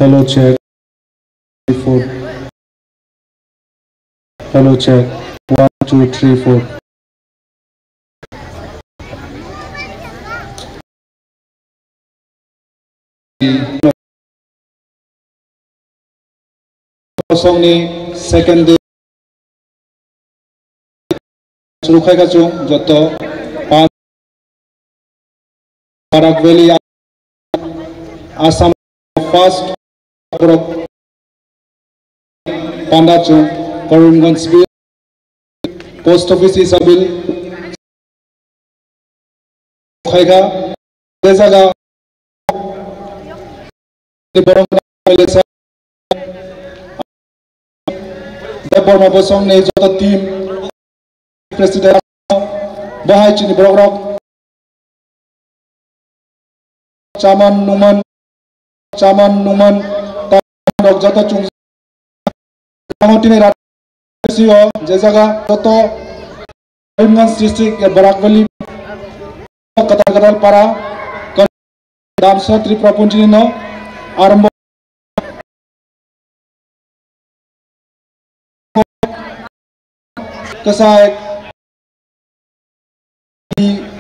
Hello, check. 4. Hello, check. 1, 2, 3, 4. Songni second day. Surukai kacung joto Barak Valley Assam first Pandachung Karimganj bill post office is a bill Khaiga Dezaga the Borma Bosong ne joto team president Bahai Chini Borok Chaman Numan Dok Jata Chung Tini Ratio Jezaga Toto Karimganj district Barak Valley Katal Para Damsa Tripura Punjino Arambo Kasai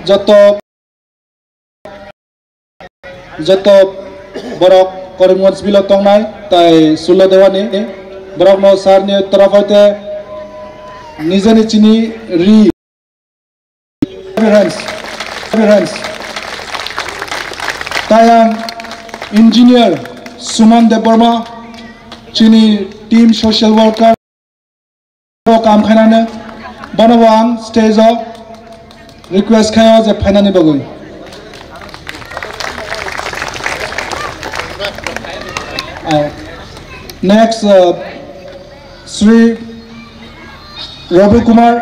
Joto Borok Karimganj bilo tongnai tai sulo dewani borok no sarni tarafoite nijani chini ri hands tayang engineer Suman Deborma chini team social worker kam khainane banawang stage of request khayo je phainani bagui next Sri Ravi Kumar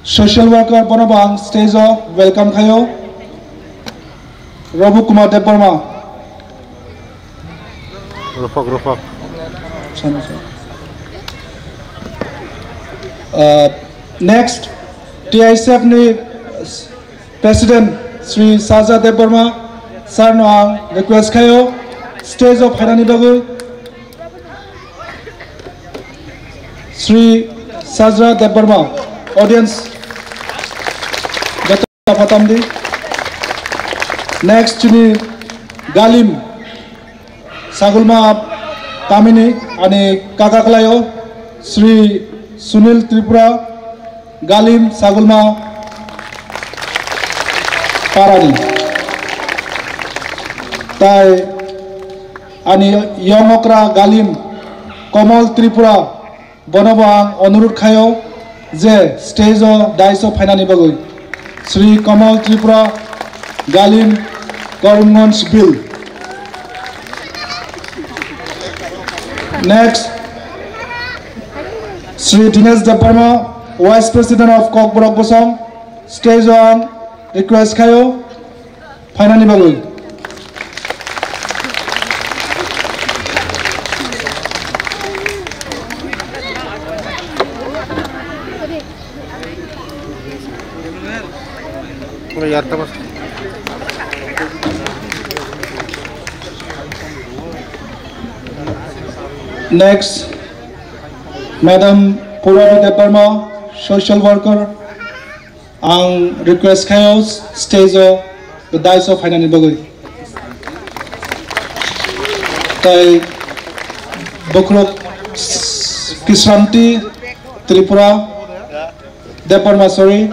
social worker banawang stage of welcome khayo Ravi Kumar Deborma Rufak next TISF ni president Sri Saja Deborma sir no request khayo stage of Hairani Bagui Sri Sajra Deborma audience Fatamdi next chini Galim Sagulma Kamini ani Kakaklayo Sri Sunil Tripura Galim Sagulma Parani Tai ani Yomokra Galim Komal Tripura Bonobang Onurut Khayo Je stage of Daiso Phainani Bagui Sri Komal Tripura Galim Karimganj bill next Sri Dinesh Deborma Vice President of Kok Borok Bosong stage on request khayo Phainani Bagui next Madam Purari Deborma social worker ang request khayo stage of the dice of Hairani Bagui tai Bokrok Kisranti Tripura Deborma sorry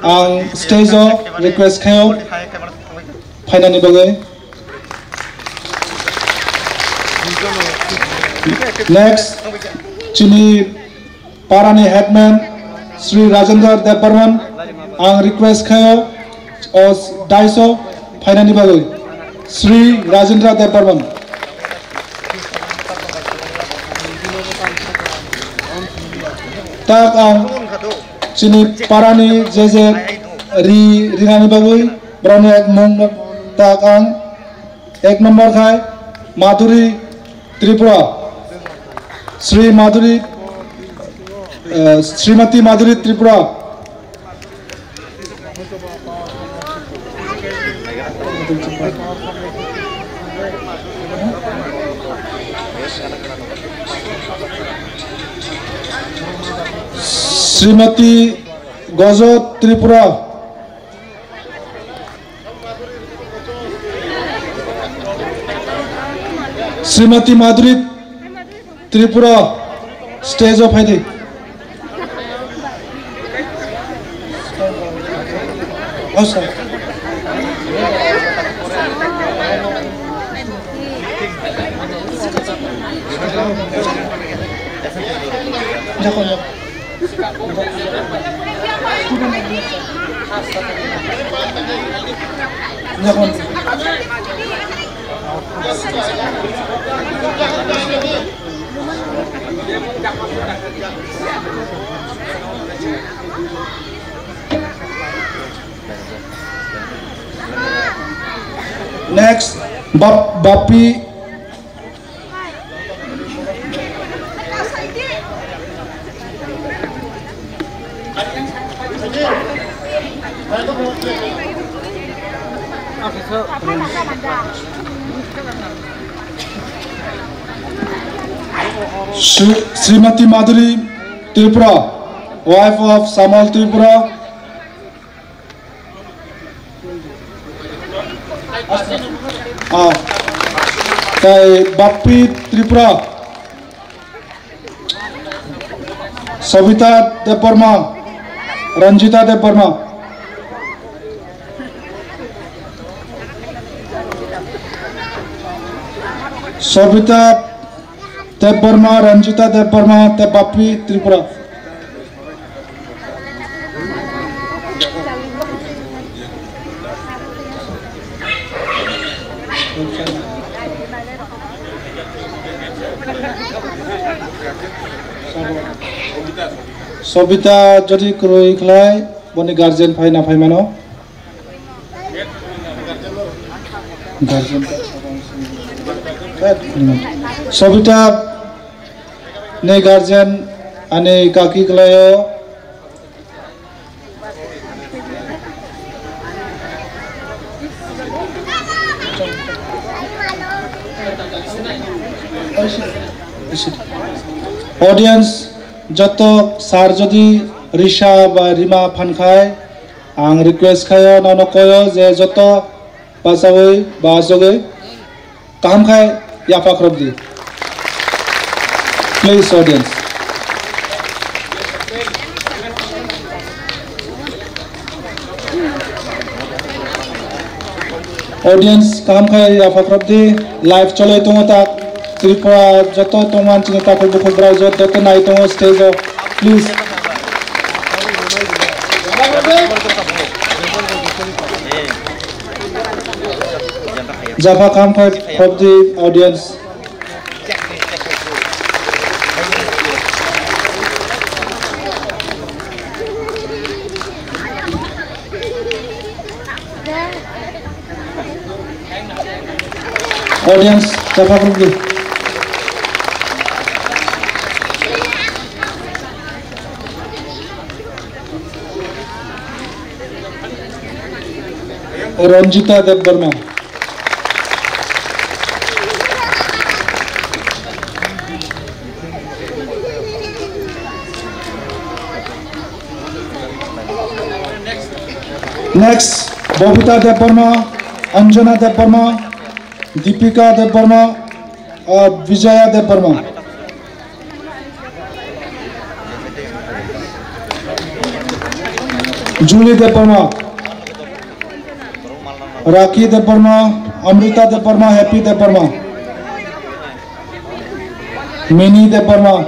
ang stage of request khayo Hairani Bagui next chini Parani headman Sri Rajendra Deborman ang request khayo os daiso Hairani Bagui Sri Rajendra Deborman tak ang chini Parani jeje Rinani Bagui brane ek mong tak ang ek number khai Madhuri Tripura Sri Madhuri Srimati Madhuri Tripura Shrimati गजो Tripura, Shrimati Madhuri Tripura stage of है Next, Bapi Srimati Madhuri Tripura, wife of Samal Tripura. Bapi Tripura, Savita Deparma, Ranjita Deparma. Savita Deparma, Ranjita Deparma, Bapi Tripura. Sobita jadi kroi klai boni guardian phai na phai mano guardian Sobita ne guardian ane kaki klayo audience joto sar jodi risha ba rima phankhai ang request khayo nano koyo je joto pasawoi ba joge kam khai yafa khrobdi please audience kam khai yafa khrobdi live chole tongo Tripura joto toman cinta kubu kubra joto tenai tongo stage please Java comfort of the audience Java of the Ranjita Debarma. Next, Bobita Debarma, Anjana Debarma, Deepika Debarma, Vijaya Debarma. Julie Debarma. Rakhi Debarma, Amrita Debarma, Happy Debarma, Mini Debarma,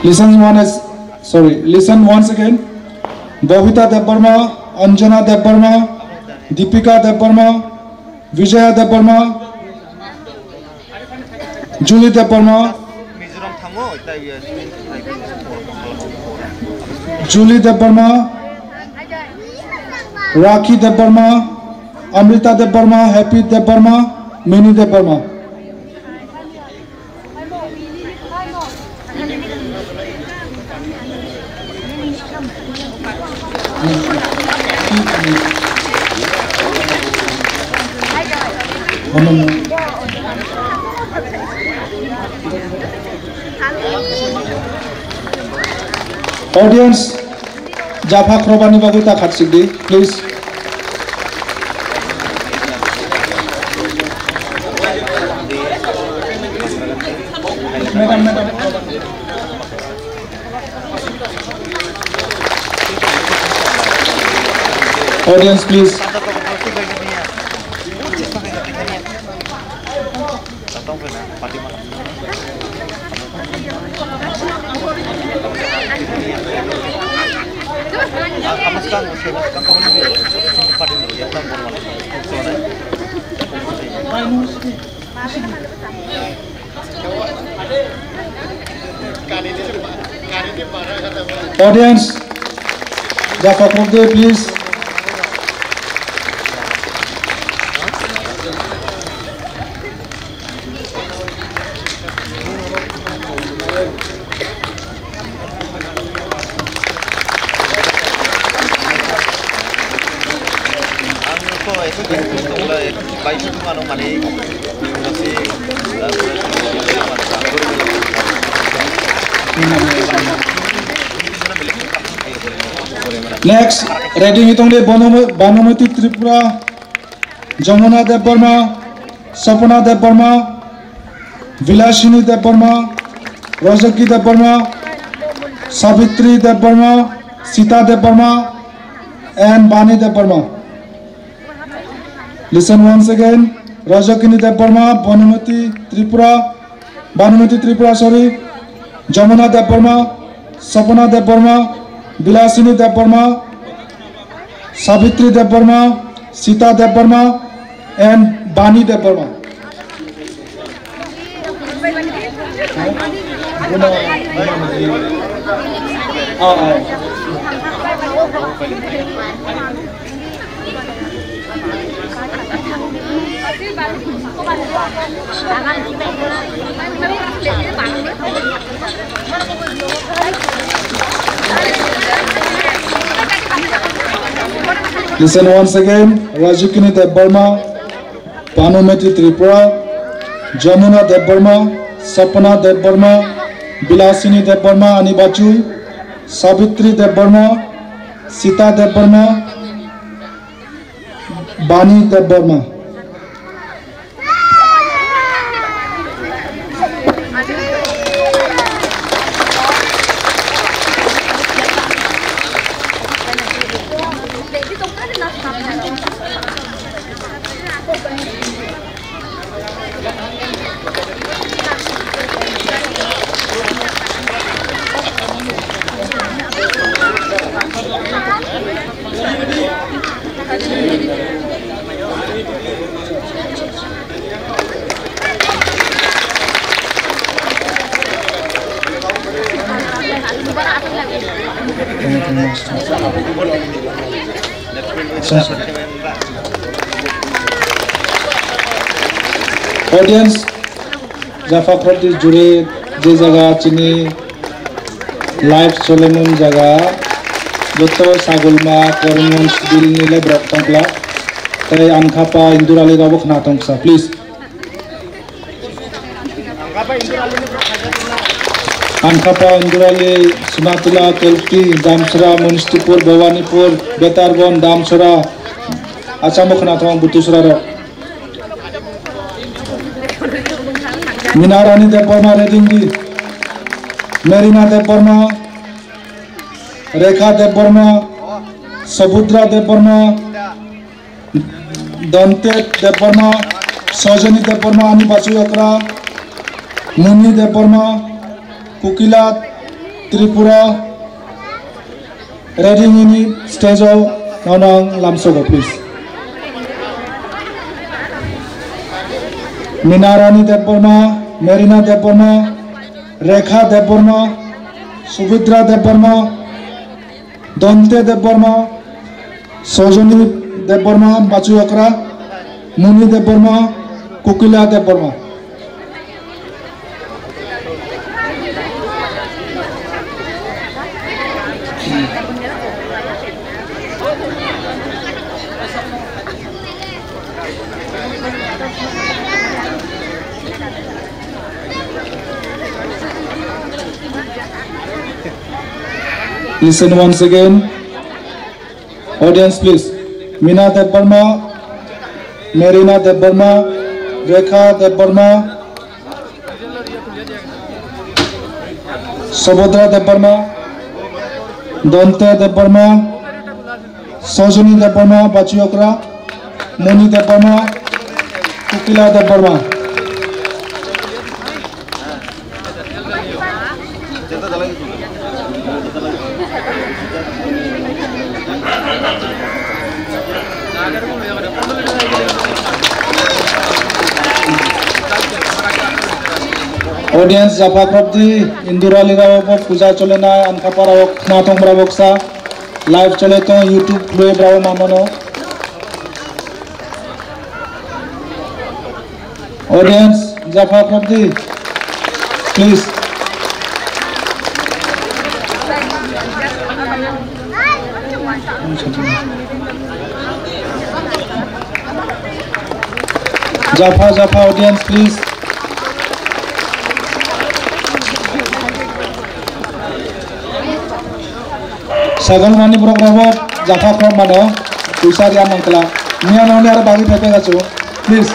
listen once again. Bobita Debarma, Anjana Debarma, Deepika Debarma, Vijaya Debarma, Julie Debarma, Julie Debarma, Rakhi Debarma, Amrita Debarma, Happy Debarma, Mini Debarma. Audience, Jaffa Krobani Baguta Khatsidi, please. Madam. Audience, please. Audience, Jaffa Krobde, please. Next, ready hitongde Banumati Tripura, Jamuna Dev Burma, Sapana Dev Burma, Vilashini Dev Burma, Rajaki Dev Burma, Savitri Dev Burma, Sita Dev Burma, and Bani Dev Burma. Listen once again. Rajakini Dev Burma, Banumati Tripura, Jamuna Dev Burma, Sapana Dev Burma, Vilasini Dev Burma, Savitri Dev Burma, Sita Dev Burma, and Bani Dev Burma. Listen once again. Rajakini Dev Burma, Banumati Tripura, Jamuna Dev Burma, Sapana Dev Burma, Vilasini Dev Burma, Anibachu, Savitri Dev Burma, Sita Dev Burma, Bani Dev Burma. Audience, Jaffa Krobde jure je jaga chini live solemon jaga joto sagulma Korimonganj bilni le brok tongkla tai Ankapa Indurali rabok na tongsa please. Ankapa Indurali Sunatula Kelti Damsara Munistipur Bhawanipur Betargon Damsara Achamok na tong Butusra ro Minarani Dev Burma Redingi, Marina Dev Burma, Rekha Dev Burma, Sabudra Dev Burma, Dante Dev Burma, Sajani Dev Burma, Anibachu Yakra, Muni Dev Burma, Kukila Tripura, Redingini stage of Nanang Lamsogo, please. Minarani Dev Burma, Marina Dev Burma, Rekha Dev Burma, Subhadra Dev Burma, Dante Dev Burma, Sajani Dev Burma, Bachu Yakra, Muni Dev Burma, Kukila Dev Burma. Listen once again. Audience, please. Meena Debbarma, Marina Debbarma, Rekha Debbarma, Subhadra Debbarma, Dante Debbarma, Sojani Debbarma, Bachiokra, Muni Debbarma, Kukila Debbarma. Audience Jaffa Krabdi Indurali Rawabo Puja Cholena Ankapara Wok Matong Bravoksa live chole to YouTube play bravo mamano. Audience Jaffa Krabdi, please. Jaffa audience, please. Sagal mani program Jaffa Krab mano Pusari Amankla Nia noni ara bagi pepe gachu, please.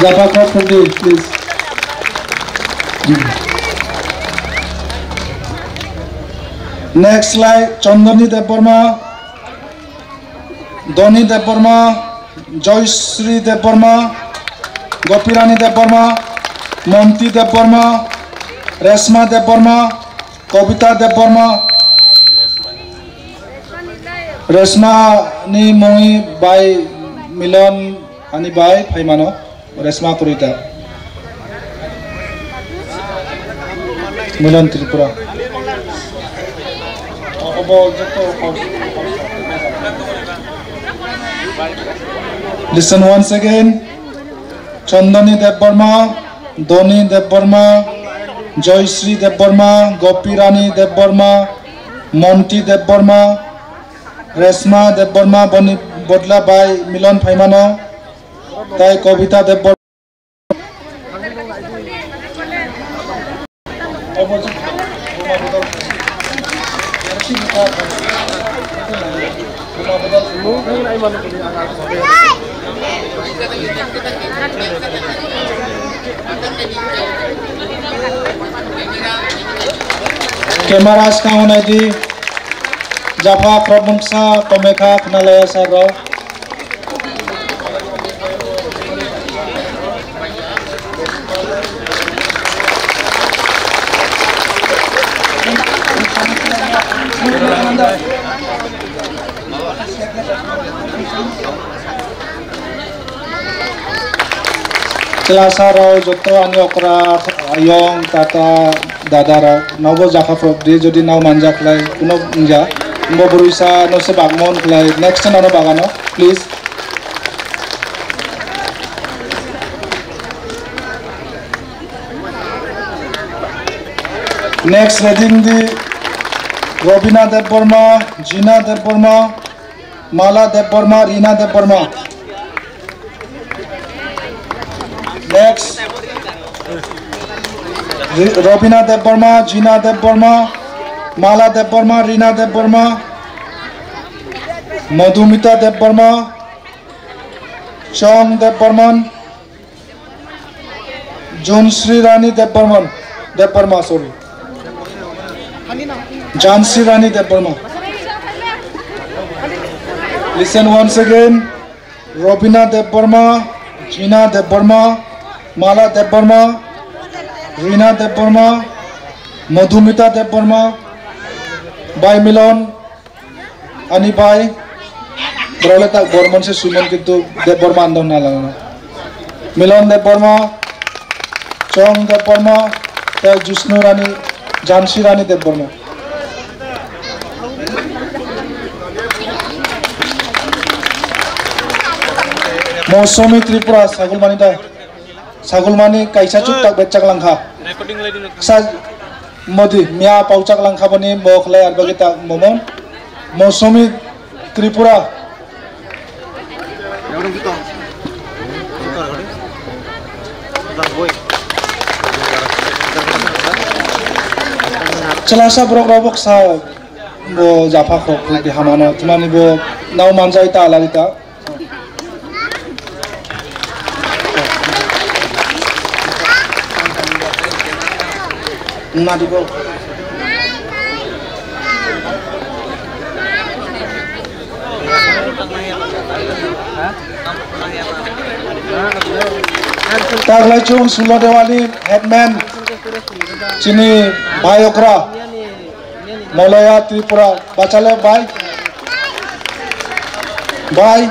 Jaffa Krab please. Next slide. Chandani Debbarma, Doni Debbarma, Joyshri Debbarma, Gopirani Debbarma, Monti Debbarma, Resma Debbarma, Kobita Debbarma. Resma ni moi by Milan ani by Paimano. Resma Kurita. Milan Tripura. Listen once again. Chandani Debbarma, Doni Debbarma, Joyshri Debbarma, Gopirani Debbarma, Monti Debbarma, Resma Debbarma Bodla by Milan Paimano, Tai Kobita Debbarma. Cameras kauna di Jaffa Krab Mungsa Komekha Knalaya Saro. Kelasa rao joto ani okra ayong tata dada rao nobo Jaffa Krab di jodi nau manjak lai kuno inja mbo berusaha no se bagmon lai next nono bagano please. Next reading di Robina Debbarma, Gina Debbarma, Mala Debbarma, Rina Debbarma. Next, Robina Debbarma, Gina Debbarma, Mala Debbarma, Rina Debbarma, Madhumita Debbarma, Chong Debbarman, Joyshri Rani Debbarma, sorry. Jhansi Rani Debbarma. Listen once again. Robina Debbarma, Gina Debbarma, Mala Debbarma, Rina Debbarma, Madhumita Debbarma, by Milan, Ani by Broleta Gorman se Suman kintu Debbarma andon nalana. Milan Debbarma, Chong Debbarma, Jishnu Rani, Jhansi Rani Debbarma. Mosumi Tripura Sagulmani Kaisa Chuktak Becak Langka Sa Modi Mia Paucak Langka Bani Moklay Arbagita Momon Mosumi Tripura celasa brok robok sa bo japa ko di hamano tumani bo nau manjai ta alarita na dibo taglai chung sulo dewali headman chini bhaiokra Molaya Tripura bachale bye bye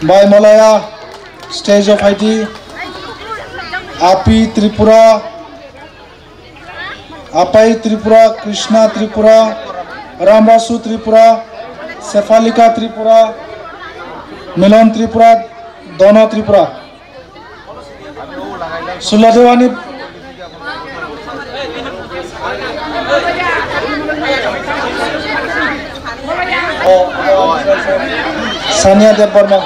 bye Molaya stage of IT Api Tripura Apai Tripura Krishna Tripura Ramrasu Tripura Cephalika Tripura Milan Tripura Dona Tripura Suladewani Sania Dev Burma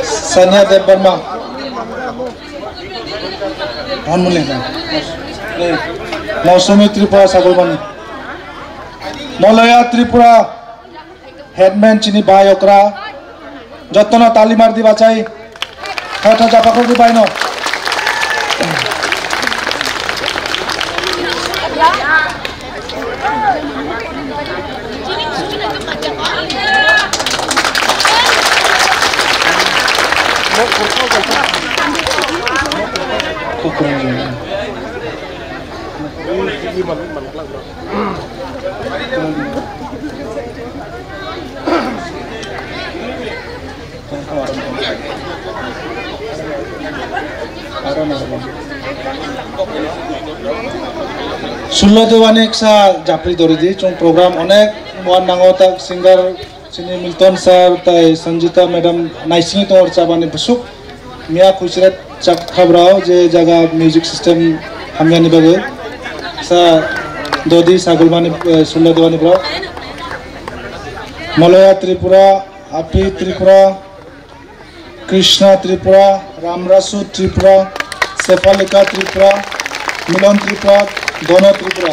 Sania Dev Burma Mausumi Tripura Sagulbani Molaya Tripura Headman Chini Bhaiokra Jotona Talimar di bachai Kata Japakor di Baino Sulo Dewani eksa japri doridi chung program onek muan nangotak singer sini Milton sir tai Sanjita madam naisini tor chabani busuk mia kuchret chak khabrao je jaga music system hamyani bage sa dodi sagulbani Sulo Dewani bro Molaya Tripura Api Tripura Krishna Tripura Ramrasu Tripura Cephalika Tripura Milan Tripura Dona Tripura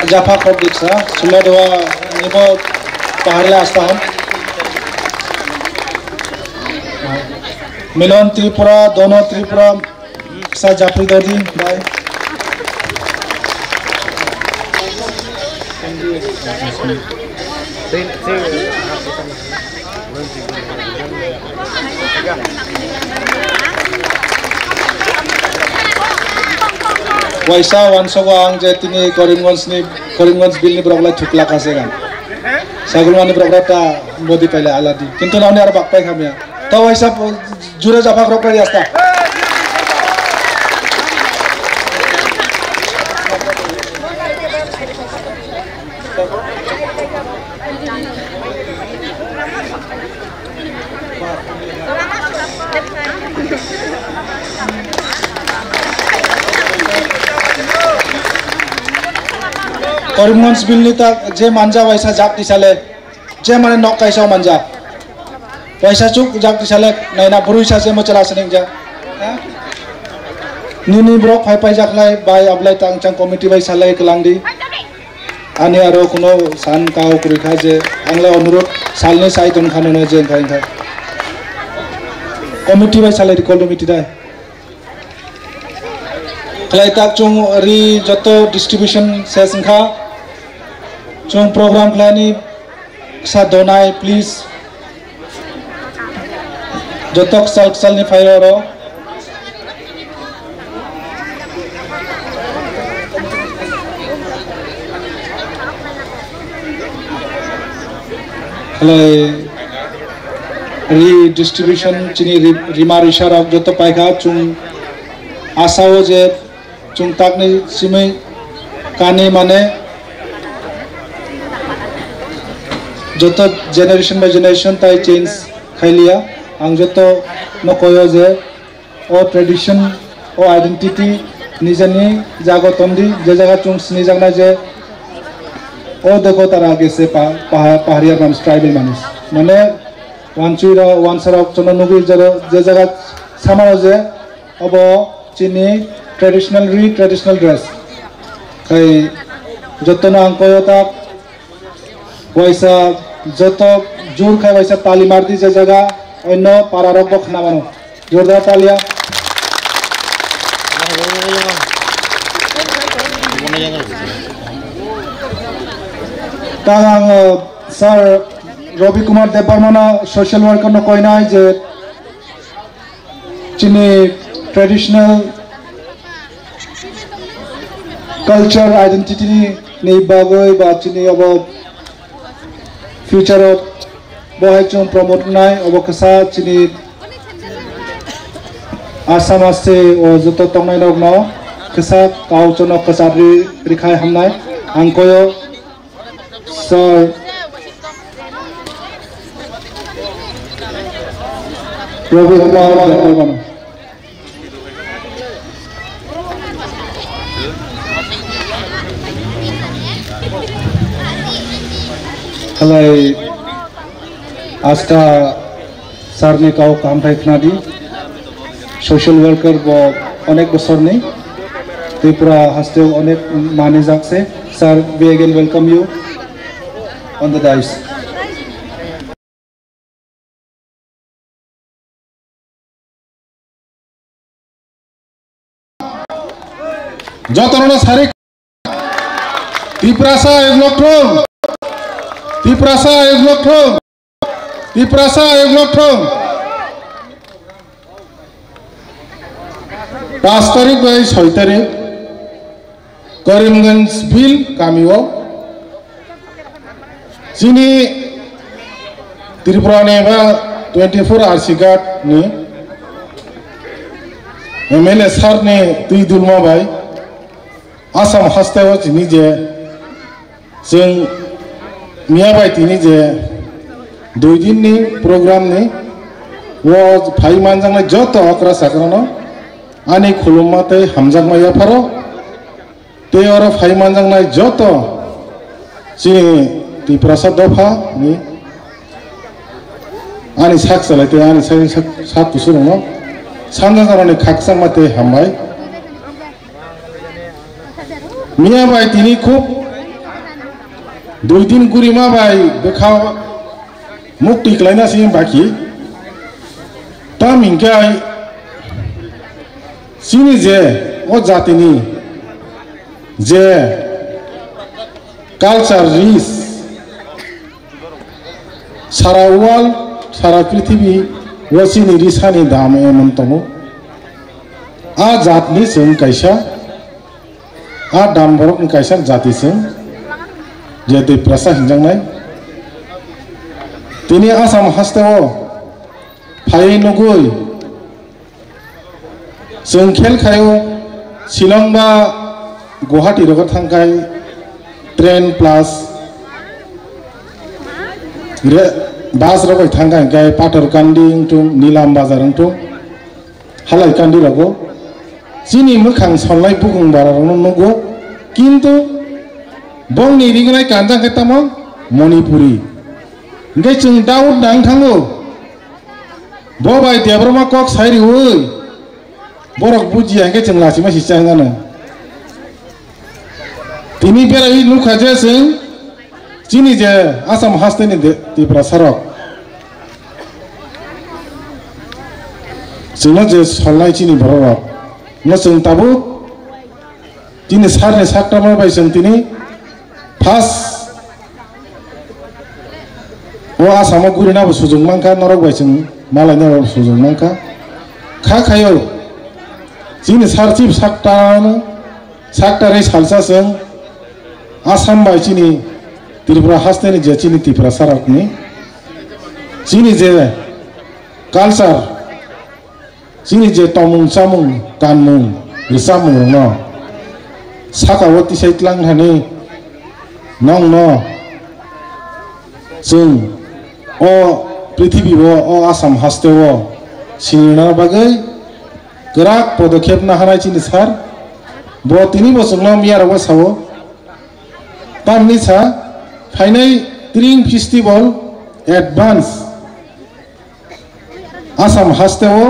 Japa Kordiksa Sulo Dewa Nibo Paharle Astaham Milan Tripura Dona Tripura Sa Japri Dodi Bye Waisa wansogo ang jetini Korimgons bill ni brogla thukla kasega Sagulmani brogla ta modi pele aladi kintu nauni ar bakpai khamya to waisa jure japa krokari asta Korimgons bill ni ta je manja waisa jak disale je mane nok kaisa manja waisa chuk jak disale naina buruisa je mo chala sening ja nini brok phai pai jaklai bai ablai tang chang committee bai salai kelangdi ani aro kuno san kau kurikha je angla onurod salni sai ton khanono je khai khai committee bai salai call committee dai klai tak chung ri joto distribution session kha chung program klani sa donai please jotok sal ni fairo redistribution chini rimar ishara joto paikha chung asao je chung takni simai kani mane joto generation by generation tai change खाइलिया आं जत नकयो जे ओ tradition ओ identity निजेनि जागतमदि जे जागा चुं स्नि जागना जे ओ देखो तारा गेसे पहाड़िया मानुस tribal मानुस माने वानचुरा वानसराव चनो नुगुइ जरो जे जागा सामारो जे अब चिनि ट्रेडिशनल ड्रेस खाइ जतनो आं कयो ता वैसा जत जोर खाइ वैसा ताली मार दी जे जागा अन्य पारारक बखना मानो जोरदार तालिया ता आं sir Ravi Kumar Debbarman social worker नो कोइनाय जे चिनि ट्रेडिशनल कल्चर आइडेंटिटी नि बागै बा चिनि अब फ्यूचर बहाय जों प्रमोट नाय अब कसा चिनि आसाम आसे ओ जत तंनाय दं न कसा काउ चनो कसारि रिखाय हमनाय आंकयो सर रवि कुमार देवबर्मन खालाय आस्था सारनि काउ काम थाइखना दी सोशल वर्कर बो अनेक बसरनि त्रिपुरा हस्ते अनेक माने जाकसे sir we again welcome you on the dais जतनो सारे त्रिपुरासा एक लक्ष 5 तारिख बाय 6 तारिख करीमगंज बिल गामियाव जोंनि त्रिपुरानि बा 24 आरसि गार्डनि एमएलए सारनि दै दुलमाबाय आसाम हास्थायाव जोंनि जे जों मिया बायदिनि जे 2 दिननि प्रग्रामनि वो भाई मानजांनाय जत अक्रा साकरानो आनि खुलुममातै हामजांमाया फारो ते और भाई मानजांनाय जत जोंनि त्रिपुरासा दफानि आनि साक सालायते आनि साक तुसुरनो सानजा जानानै खाकसांमातै हामबाय मिया बायदिनि खूब 2 दिन गुरिमा बाय बेखा मुक्ति क्लाइना सिम बाकी ता मिंकाय सिनि जे ओ जातिनि जे कल्चर रिस सारा वर्ल्ड सारा पृथ्वी वसिनि रिसानि दाम एमन्तमो आ जातनि जों कायसा आ दामबरक कायसा जातिजों जे त्रिपुरासा हिंजांनाय दिनै आसाम हास्थायाव फायै नगुइ जों खेलखायाव शिलं बा गुवाहाटी रग थांखाय ट्रेन प्लास बास रग थांखाय गाय पाथरकान्दी इंटुं नीलाम बाजार इंटुं हालायकान्दी रगो जिनि मोखां साननाय बुगुंबारावनो नंगौ किन्तु बंनि रिगनाय कानजां केतामो मणिपुरी ओंखाय जों दाउट दां थाङो बबाय देब्रमा कक साइरि ओइ बरक बुजिया ओंखाय जों लासि मासि जानो दिनै बेराय नुखाजे जों जोंनि जे आसाम हास्थायनि त्रिपुरा सारक जोंनो जे साननाय जोंनि बर'राव न जों दाबो दिनै सारनि साक्रामा बाय जों दिनै फार्स्ट ओ आसामाव गुरिनाबो सुजुग मांखा नरक बाय जों मालायनाव सुजुग मांखा खाखायो जोंनि सार चिफ साक्टारै सालसाजों आसाम बाय जोंनि त्रिपुरा हास्थायनि जे जोंनि त्रिपुरा सारकनि जोंनि जे कालचार जोंनि जे तमुं चामुं गानमुं रिसामुं न साकावती साइतलांनानै नंनो जों अ पृथ्वीयाव अ आसाम हास्टेयाव सिनिना बागै गोराक पदक्षेप नाहानाय चिनि सार ब तिनि बसंनो मियाराव सावो तामनि सा फाइनाय ट्रिं फेस्टिवल एडवांस आसाम हास्टेयाव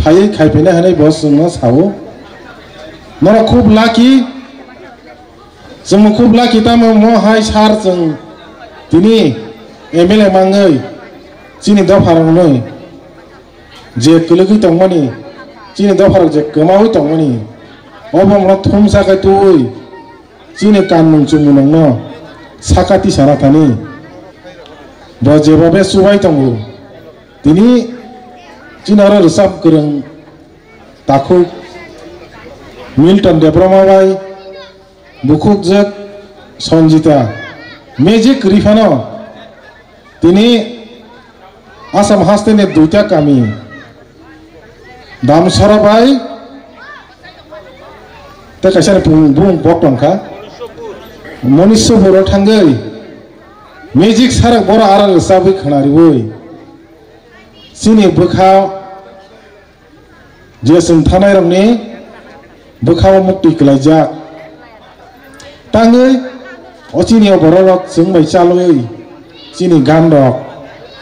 फायै खायफैना होनाय बसंनो सावो नरा खूब लाकी जों खूब लाकी तामो म हाय सार जों तिनि एमएलए मांगै चिनि दफारावनो जे कलगै दंमानि चिनि दफाराव जे गोमावै दंमानि अबमरा थुमसाखाय तुय चिनि कानमुं चुमुनंनो साखाति साना थानि बजेबाबे सुबाय दंगो तिनि चिनारो रोसाब गोरों ताखु मिल्टन देब्रमाबाय बुकुकजक सन्जिता मेजिक रिफानो तिनि आसाम हास्टेनि दुइटा कामी दामसराबाय ते कायसार बुं बक्तंखा मनिस्व बर थांगै मेजिक सारक बर आराल साबै खनारिबै सिनि बोखा जेसुं थानाय रंनि बोखाव मुक्ति कलायजाक तांगै अचिनियाव बररक जोंबाय चालयै चिनि गान रक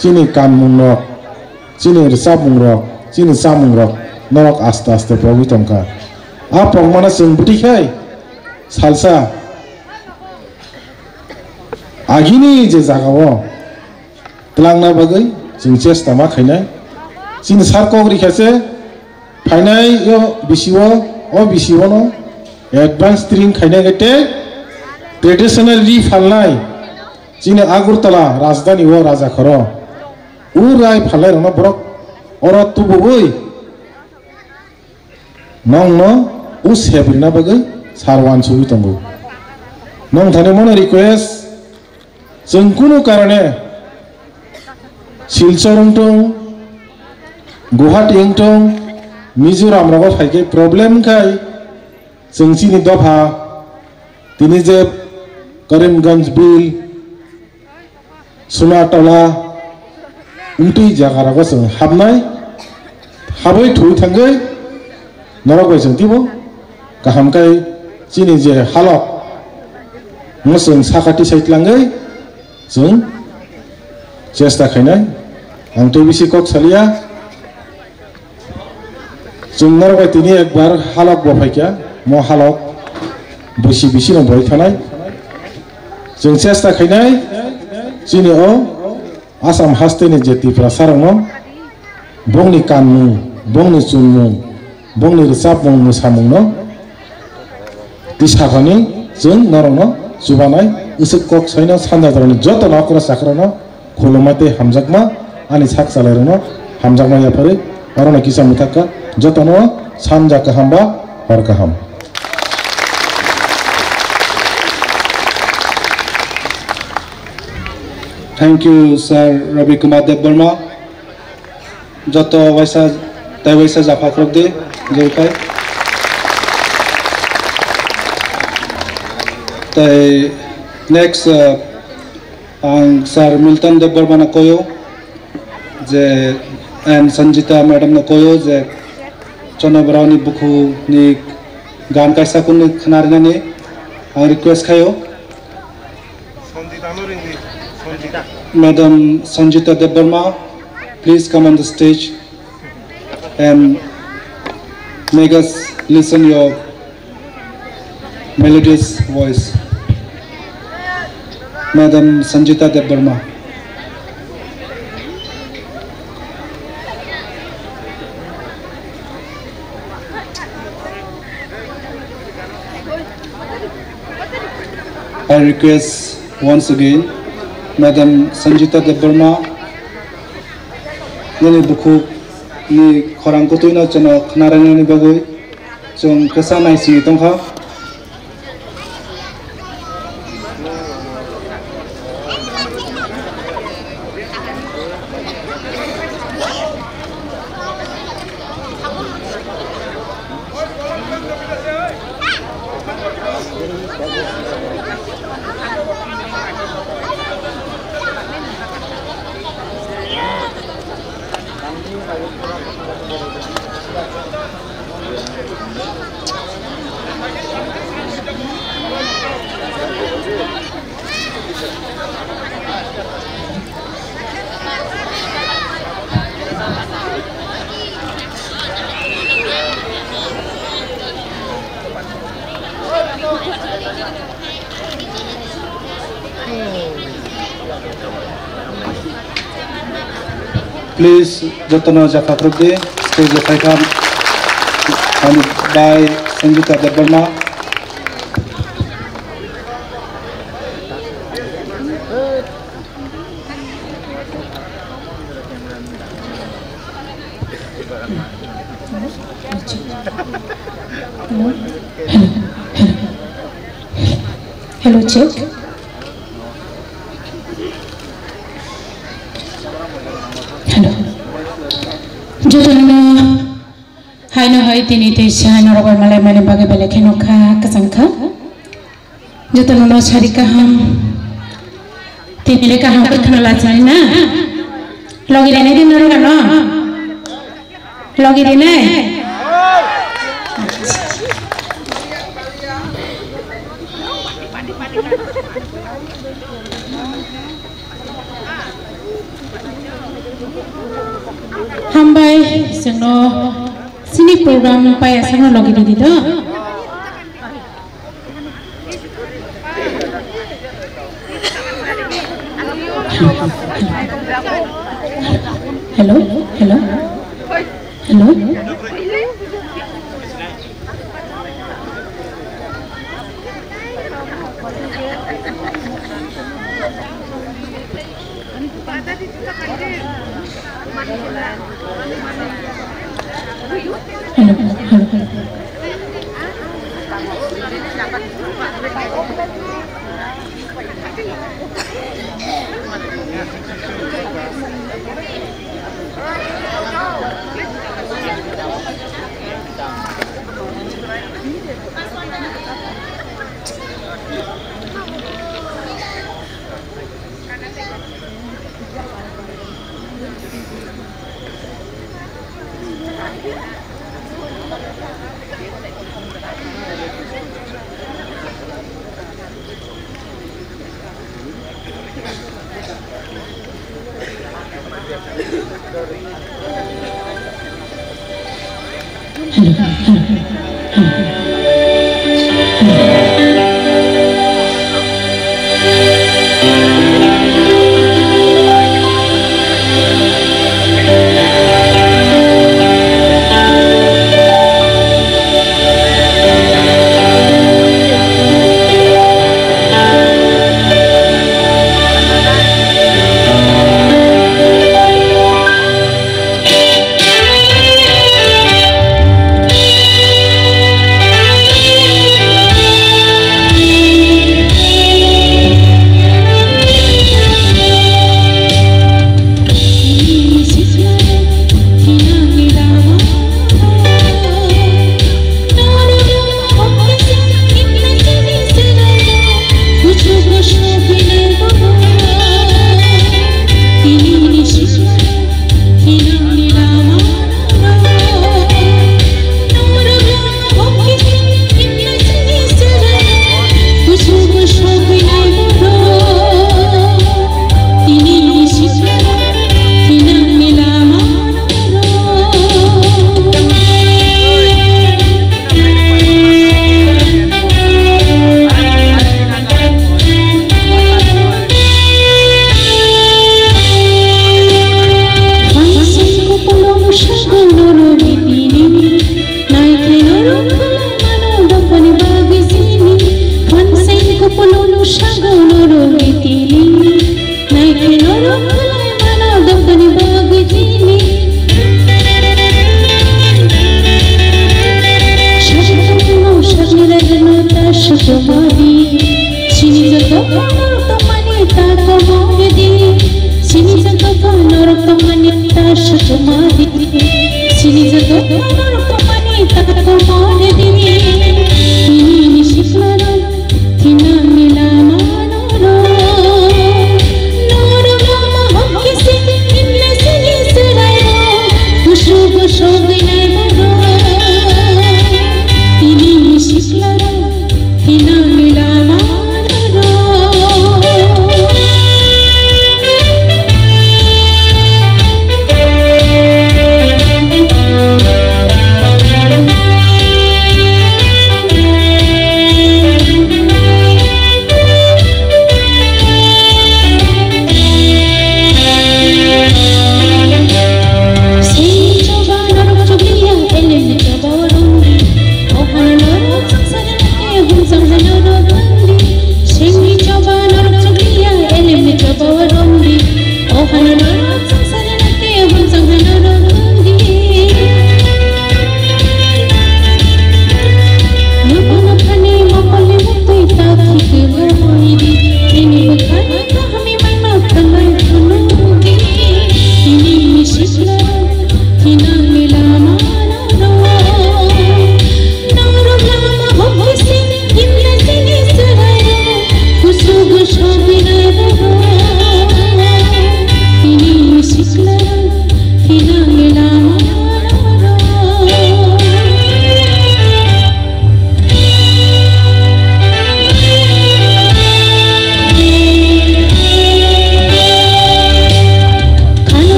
चिनि कानमुं रक चिनि रोसाबमुं रक चिनि सामुं रक नरक आस्ते आस्ते प्रभु तंका आ प्रमाण जों बुटिखाय सालसा आगिनि जे जागाव तलांना बागै जों चेष्टा मा खायनाय चिनि सारकग रिखासे फाइनाय यो बिसिवो अ बिसिवनो एडवांस ट्रिं खायनाय गते ट्रेडिशनल रि फालनाय चिनि आगरतला राजधानी वो राजा खरो उ राय फालनाय रंना बरक अर तुबुबै नंनो उ सेब्रिना बागै सारवान सुबि तंगो नंग थाने मन रिक्वेस्ट जों कुनु कारणे सिलचर उंटं गुवाहाटी उंटं मिजोराम रगो फाइके प्रॉब्लेम खाय जों चिनि दफा तिनि जे करीमगंज बिल सुनाटला उंटै जागारागो जों हाबनाय हाबै थुइ थांगै नरगै जों तिबो गाहामखाय चिनि जे हालक मोसों साखाथि साइतलाङै जों चेष्टा खायनाय आं तो बिसि कक सालिया जों नरगै तिनि एकबार हालक बफायखा म हालक बिसि बिसि न बय थानाय जों चेष्टा खायनाय चिनि अ आसाम हास्टेनि जेतिफ्रा सारंनो बंनि कानमुं बंनि चुनमुं बंनि रोसाबमुं मोसामुंनो दिसाखानि जों नरंनो जुबानाय इसो कक साइना सानजादारनि जत नखरा साखरानो खुलुमाते हामजाकमा आनि साक सालायरनो हामजाकमा याफारे अरना किसा मुथाका जतनो सानजा काहामबा हर काहाम thank you sir Ravi Kumar Dev Varma जत वैसा तय वैसा जाफाख्रब दे जयखाय तय नेक्स्ट आं सर मिल्टन देव वर्मा न कोयो जे एंड संजिता मैडम न कोयो जे चनबरावनि बुखु नि गान कायसा कुनि खनारनानि आं रिक्वेस्ट खायो Madam Sanjita Debbarma, please come on the stage and make us listen your melodious voice. Madam Sanjita Debbarma. I request once again Madam Sanjita Debbarma nini buku ni khorang ko tuina chano khnarani ni bagoi chung kesa naisi tongkha Please, Jotano Jafakrudi, stage of Haikam, and by Sanjita Debarma. Hello, check. Hello. Jotano hai no hai tini te sai no robar malai mane bage bele kheno kha kasangkha. Jotano no sari kaham tini le kaham ko khana la chai na. Logi rene din no no. Logi rene. Hambai seno sini program paya seno logi di do. Hello, hello, hello. Hello, hello, hello.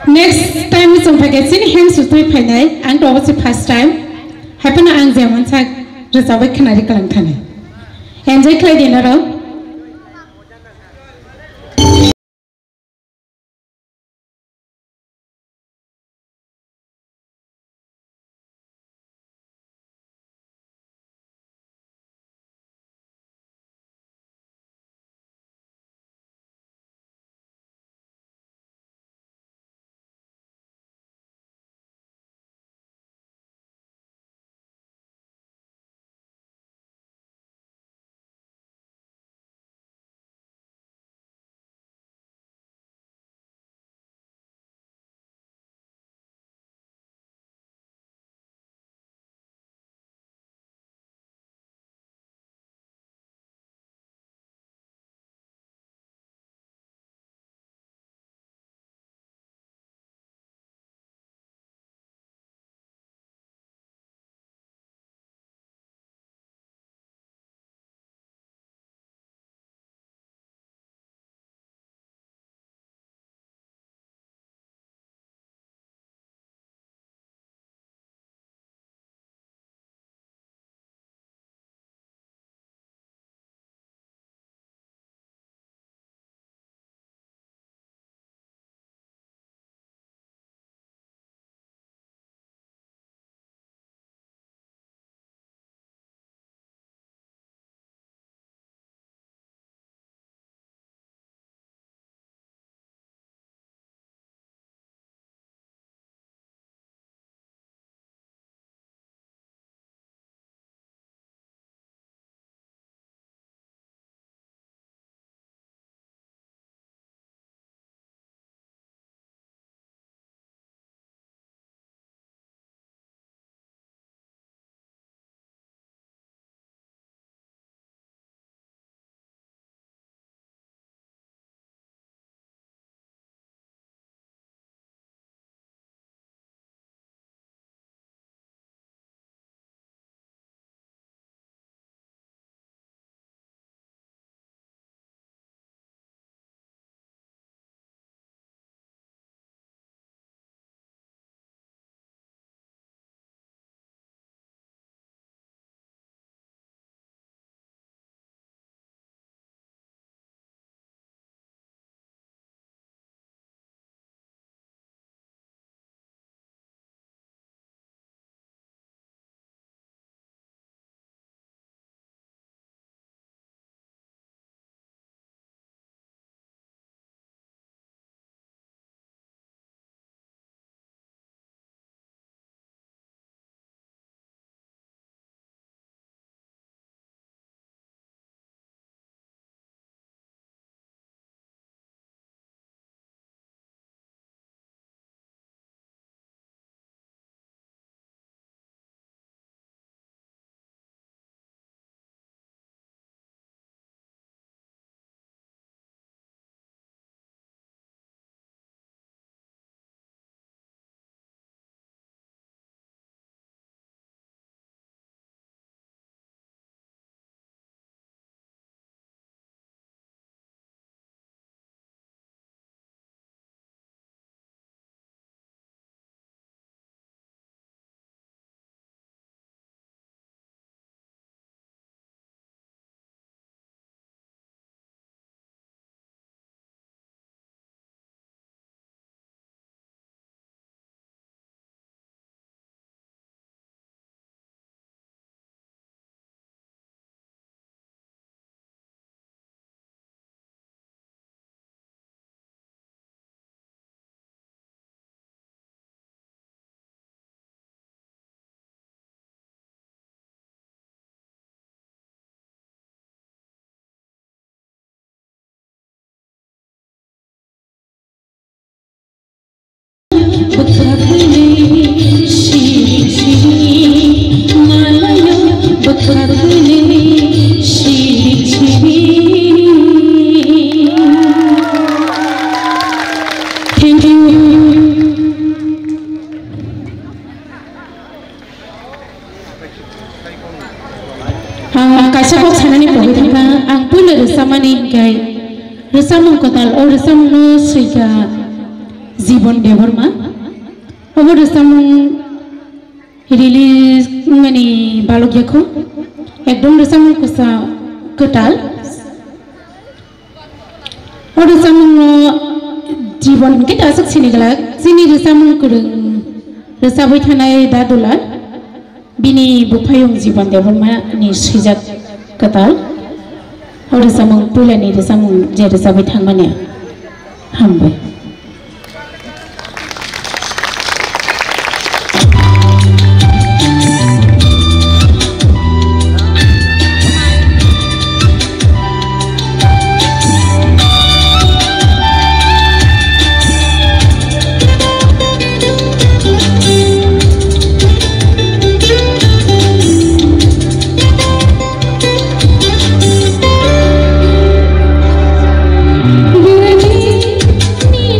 Next time sampai ke sini hands utui painai, ang to was first time. Happen ang zaman sa resabai kenari kalang thane. Enjoy kelai dinero. बखरले शिरी शिरी माया बखरले शिरी शिरी thank you kaisa ko sanani pohidka ang pula samani gai resamung kotal or resamung sika Jiban Debbarma ওবর resamung release mani balok yakho ekdom resamung kosa kotal or resamung জীবন kita asak sini galak sini resamung kurung resabai thanai dadular bini bupayung Jiban Debbarma ni sijak kotal or resamung pulani resamung je resabai thangmania hambai Ni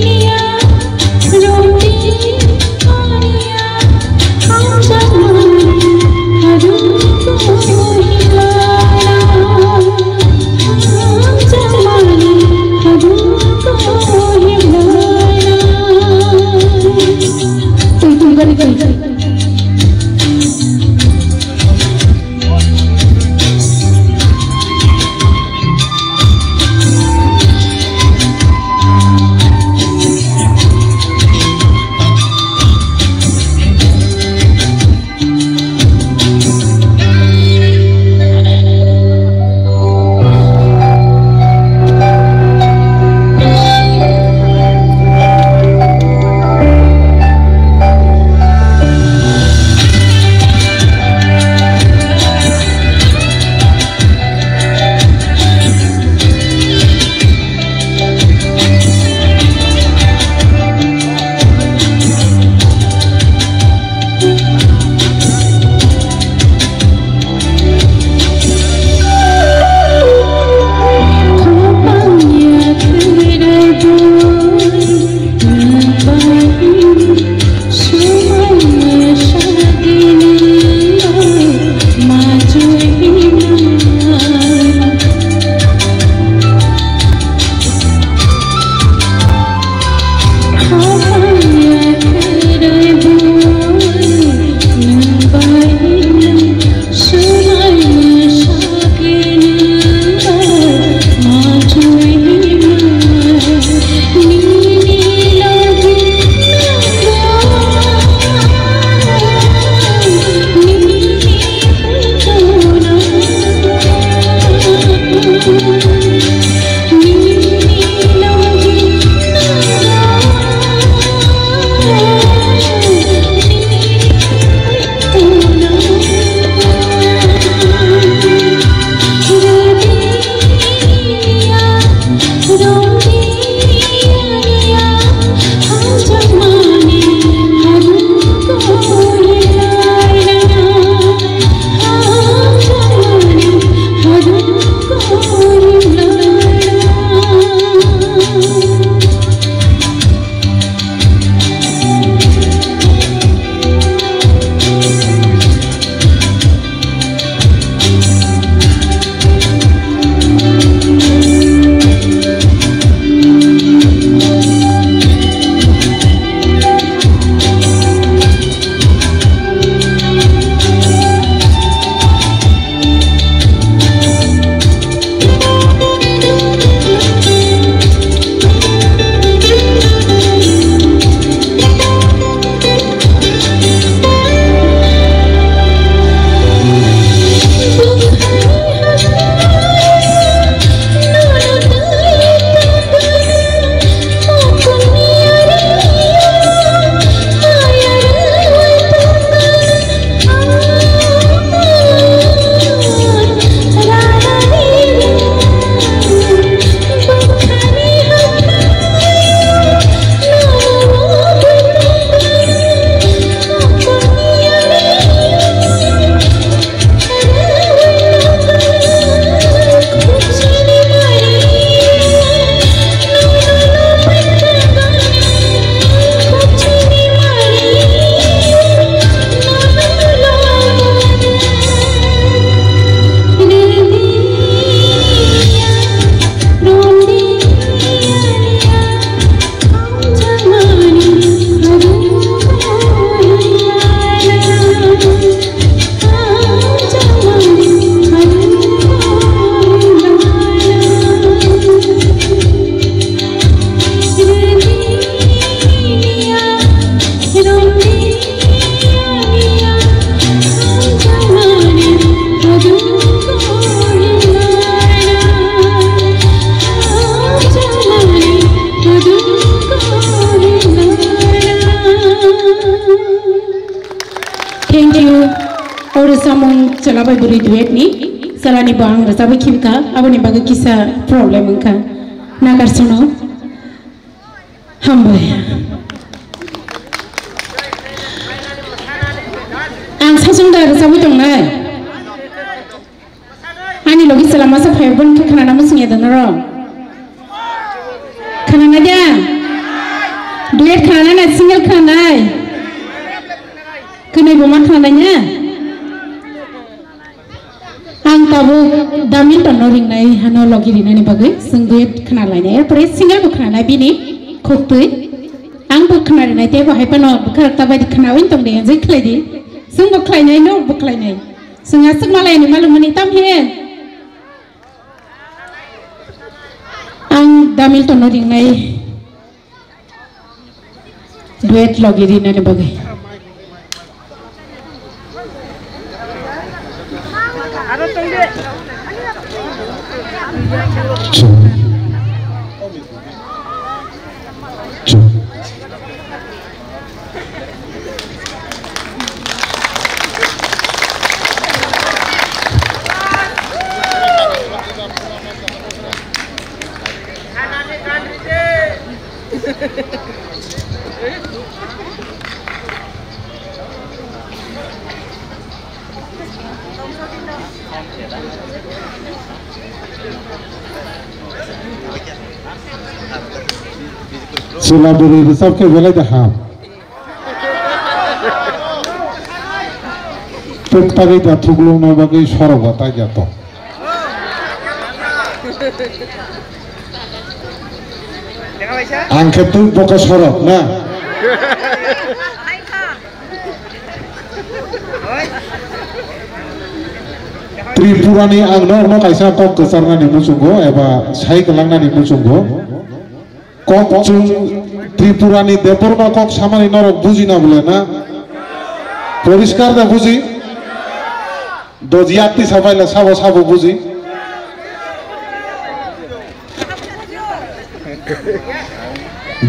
thank you or samung celabai buri duet ni salani bang rasabai khimka aboni baga kisa problem ka nagar sono hambai ang sasung da rasabai dong nai ani logi selama sa phairbon ke khana namu singe dan ro khana na dia duet khana na single khana kene boma khana nya ang tabu damin ton ring nai hano logi ri nani bagai sing duet khana lai nai pare single ko khana bini khoptui ang bu khana ri nai te ba hai pano khar ta bai khana win tong de jai khlai di sing bu khlai nai no bu khlai nai singa sak malai ni malum ni tam hen ang damil ton ring nai duet logi ri nani bagai Selaburi besar ke belai dah. Tetapi dah tuglung na bagi sorok bata jatuh. Angkat tu bukan sorok, na. Tripura ni angno kaisa kok kesarna di musunggo, eba saya kelangna di musunggo. Kok cung Tripura ni Deporma kok samani norok buji na bole na. Poriskar da buji. Dojiati sabai la sabo buji.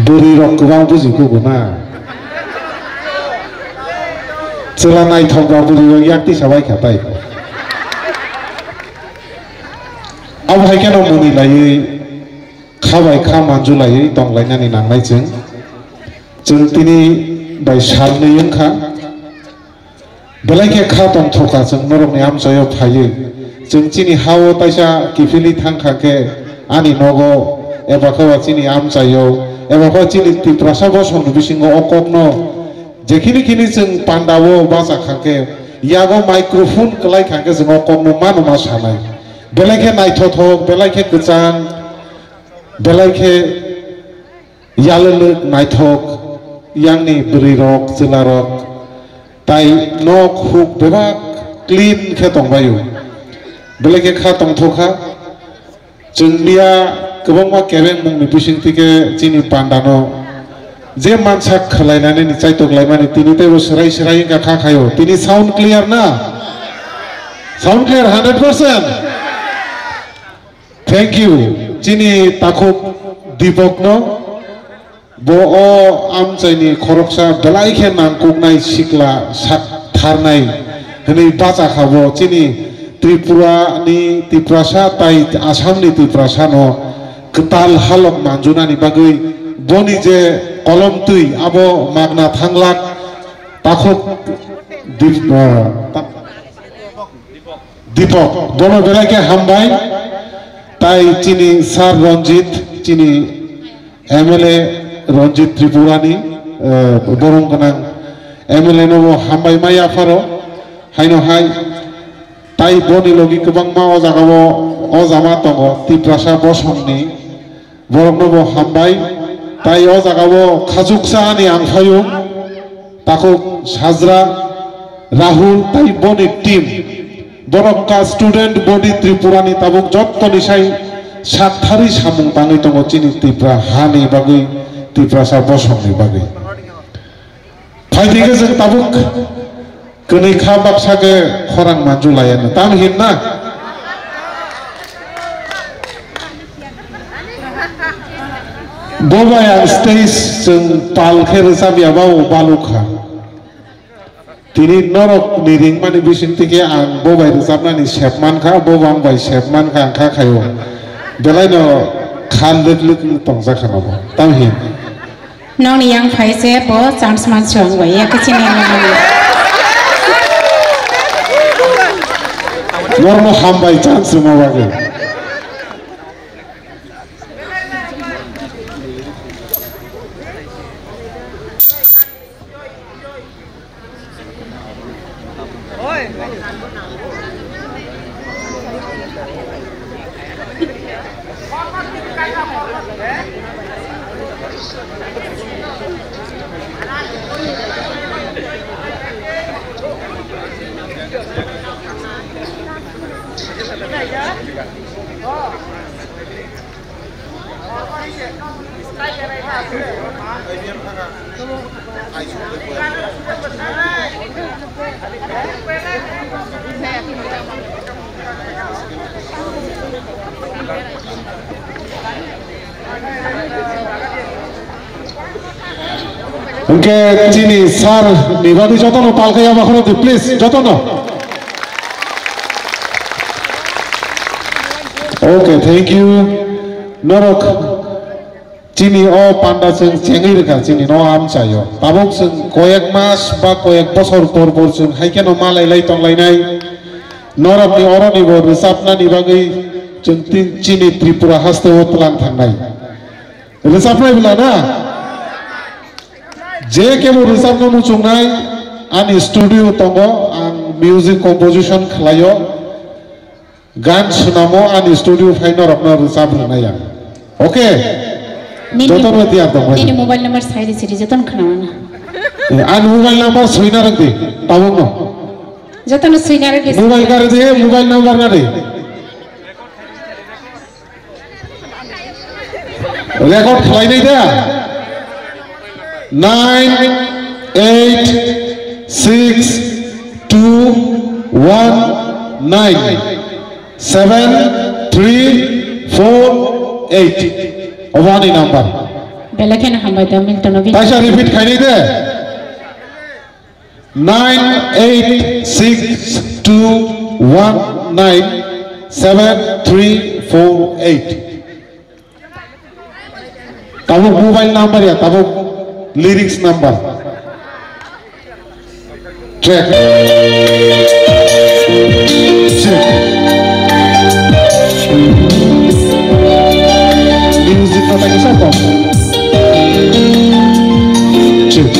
Duri rok kubang buji ku na. Celanai thongga buri yakti sabai khatai. Ab hai keno muni lai khabai kha manjulai tong lainani nangnai जों तिनी bye सारनो यंखा बेलायके खा तंग थका जों नरमनि आमसायाव थायो जों तिनी हाव ताइसा किफिलि थांखाके आनि नगो एबा खवा तिनी आमसायाव एबा खवा तिनी तिप्रासा बसं बिसिंगो अककनो जेखिनि खिनि जों पान्दावो बाजाखाके यागो माइक्रोफोन कलायखाके जों अककनो मानुमा सानाय बेलायके नायथथक बेलायके गोजान बेलायके याललो नायथक यांगनि बरिरक जिलारक ताई नक हुक बेबा क्लीन खे तंबायो बेलेके खा तंथखा जोंनिया गोबांमा केरें मुंनि बिसिंथिके चिनि पान्दानो जे मानसा खलायनानै निचायतक लायमानि तिनि तेबो सराय सराय गाखा खायो तिनि साउन्ड क्लियर ना साउन्ड क्लियर 100% थैंक यू चिनि ताखुक दीपकनो bo o amchaini khoroksa belaike nangkuknai sikla tharnai hini bacha khabo chini Tripura ni Tiprasa tai Assam ni Tiprasa no ketal halok manjunani bagui boni je kolom tui abo magna thanglak takhok Dipok bono belaike hambai tai chini Sar Ranjit chini MLA Ranjit Tripurani borong kanang MLA no hambai maya faro haino hai tai boni logi kebang ma ojagawo ojama tongo Tiprasa bosongni borong no hambai tai ojagawo khajuksa ani angphayo tako Sajra Rahul tai boni team borong ka student body Tripurani tabuk jotto nisai sathari samung tangi tongo chini Tripura hani bagui Tiprasa bosongni bagui फाइदिके जों Tabuk Ganai खा बाक्साके खरां मानजुलायानो ताम हिनना बोबाया stage जों पालखे रोजाबियाबाव बालुखा Tini norok niring mani bisin tiki ang bobai rizabna ni shepman ka bobang bai shepman ka angka kayo. Belai no khan lit tongsa kanabo. Tamhin. Nong yang phai se po chance man chong wai ya kachini ngani. Normal hambai chance mo bagi. Oke, Cini, Sar, nih bagi jotono palkai apa kalau di please jotono. Oke, thank you. Norok, Cini oh panda sing cengir kan Cini no am sayo. Tabok sing koyak mas ba koyak bosor torbor sing haiken no malai lai tong lai nai. Norok ni orang ni bor resapna ni bagi centin Cini Tripura haste otlan thanai. Resapna bila na. Je ke mo resap no muchungnai an studio tongo an music composition khlayo gan sunamo an studio faino rakna resap naya. Oke. Joton me tiar dong. Ini mobile number side siri joton khnawana. An mobile number suina rakdi. Tabung no. Joton suina rakdi. Mobile kar de mobile number na de. Record khlai nai da. 9, 8, 6, 2, 1, 9, 7, 3, 4, 8. Awani number. Belaken hambai damil tonobi. Tasha repeat khaini de. 9, 8, 6, 2, 1, 9, 7, 3, 4, 8. Tabuk mobile number ya, tabuk lyrics number. Check. Check. Music nota que siapa? Check.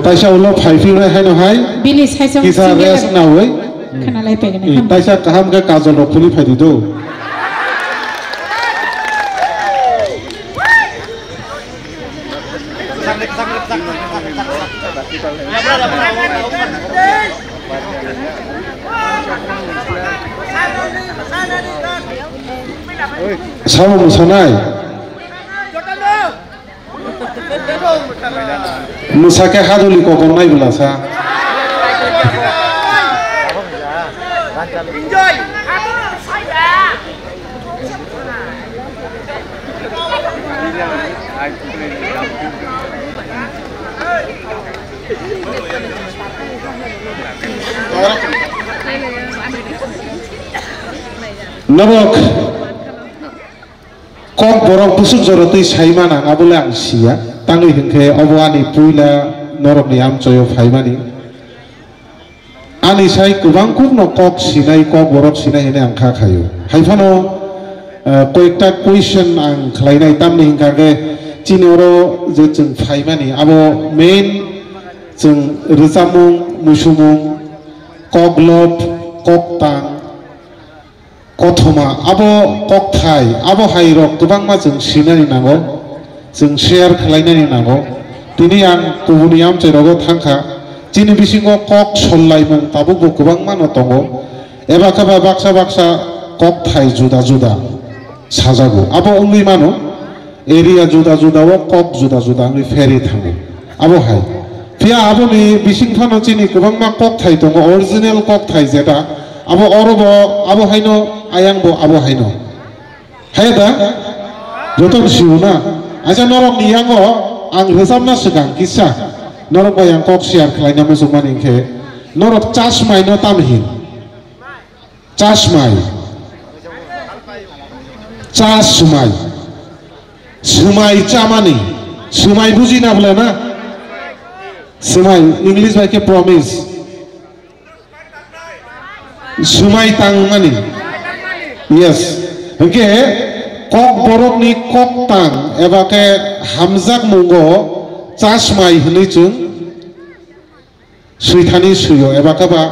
taisa ulo phaifi rai hai no hai bini saisong kisa rest na oi khana lai pegene taisa kaham ka kajol ro phuli phai di do Sama musanai musake haduli ko gonai bulasa Norok kok borok busuk joroti saimana ngabule ang sia tangi hingke obwani puila norok ni amcoyo faimani ani sai kubang kubno kok sinai kok borok sinai hene angka khayo haifano koekta question ang khlainai tamni hingkage chinoro je chung faimani abo main chung rizamung musumung kok lot kok tang kothoma abo kok thai abo hairok kubangma chung sinani nango chung share khlainani nango tini ang kubuni amcherogo thangkha chini bisingo kok sollaimung tabukbo kubangma no tongo ebakaba baksa baksa kok thai juda juda sajago abo ungui mano area juda juda o kok juda juda ngi feri thango abo hai pia abo ni bisingthano chini kubangma kok thai tongo original kok thai jeta abo orobo abo haino ayangbo abo haino haida joton siuna aja norok niyango ang resapna segang kisah norok bayang kok siar khlaina musukman ingke norok chasmai no tamhin chasmai chasmai sumai chamani sumai buji na bole na sumai english by ke promise sumai tang mani yes oke kok borok ni kok tang eba ke hamzak mungo chasmai hini chung suithani suyo eba ka ba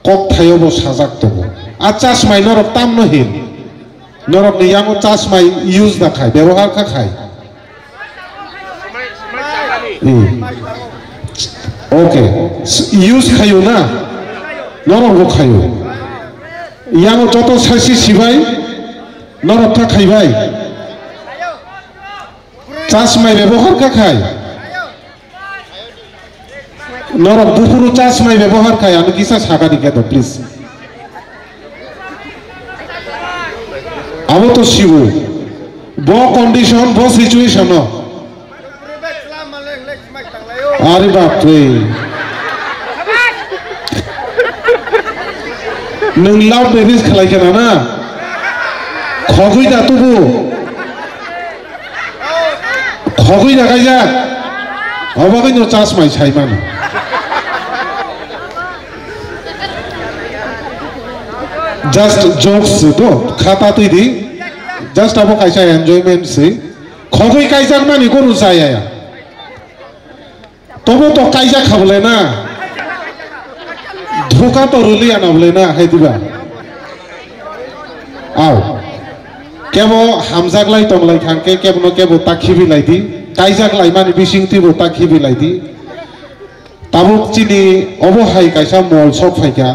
kok thayo bo sajak tongo a chasmai norok tam no hin norok ni yango chasmai use da khai ব্যবহার ka khai okay use khayo na norok bo khayo yang joto saisi sibai norok ka khaibai chasmai ব্যবহার ka khai norok bufuru chasmai ব্যবহার khai ami kisa sagani ke to please abo to sibu bo condition bo situation no ari bapre nung loud babies khalai kana na khogui da tubu khogui da kaja obagai no chasmai chaiman just jokes to khata tui di just abo kaisa enjoyment se khogui kaisa mani koru saya ya tobo to kaisa khabole na धोखा तो रुली आना बोले ना है दिबा आओ क्या वो हमजाक लाई तोंग लाई खांके क्या बनो क्या वो ताखी भी लाई दी काइजाक लाई मानी बिशिंग थी वो ताखी भी लाई दी ताबुक चीनी अबो हाई काइसा मॉल शॉप है क्या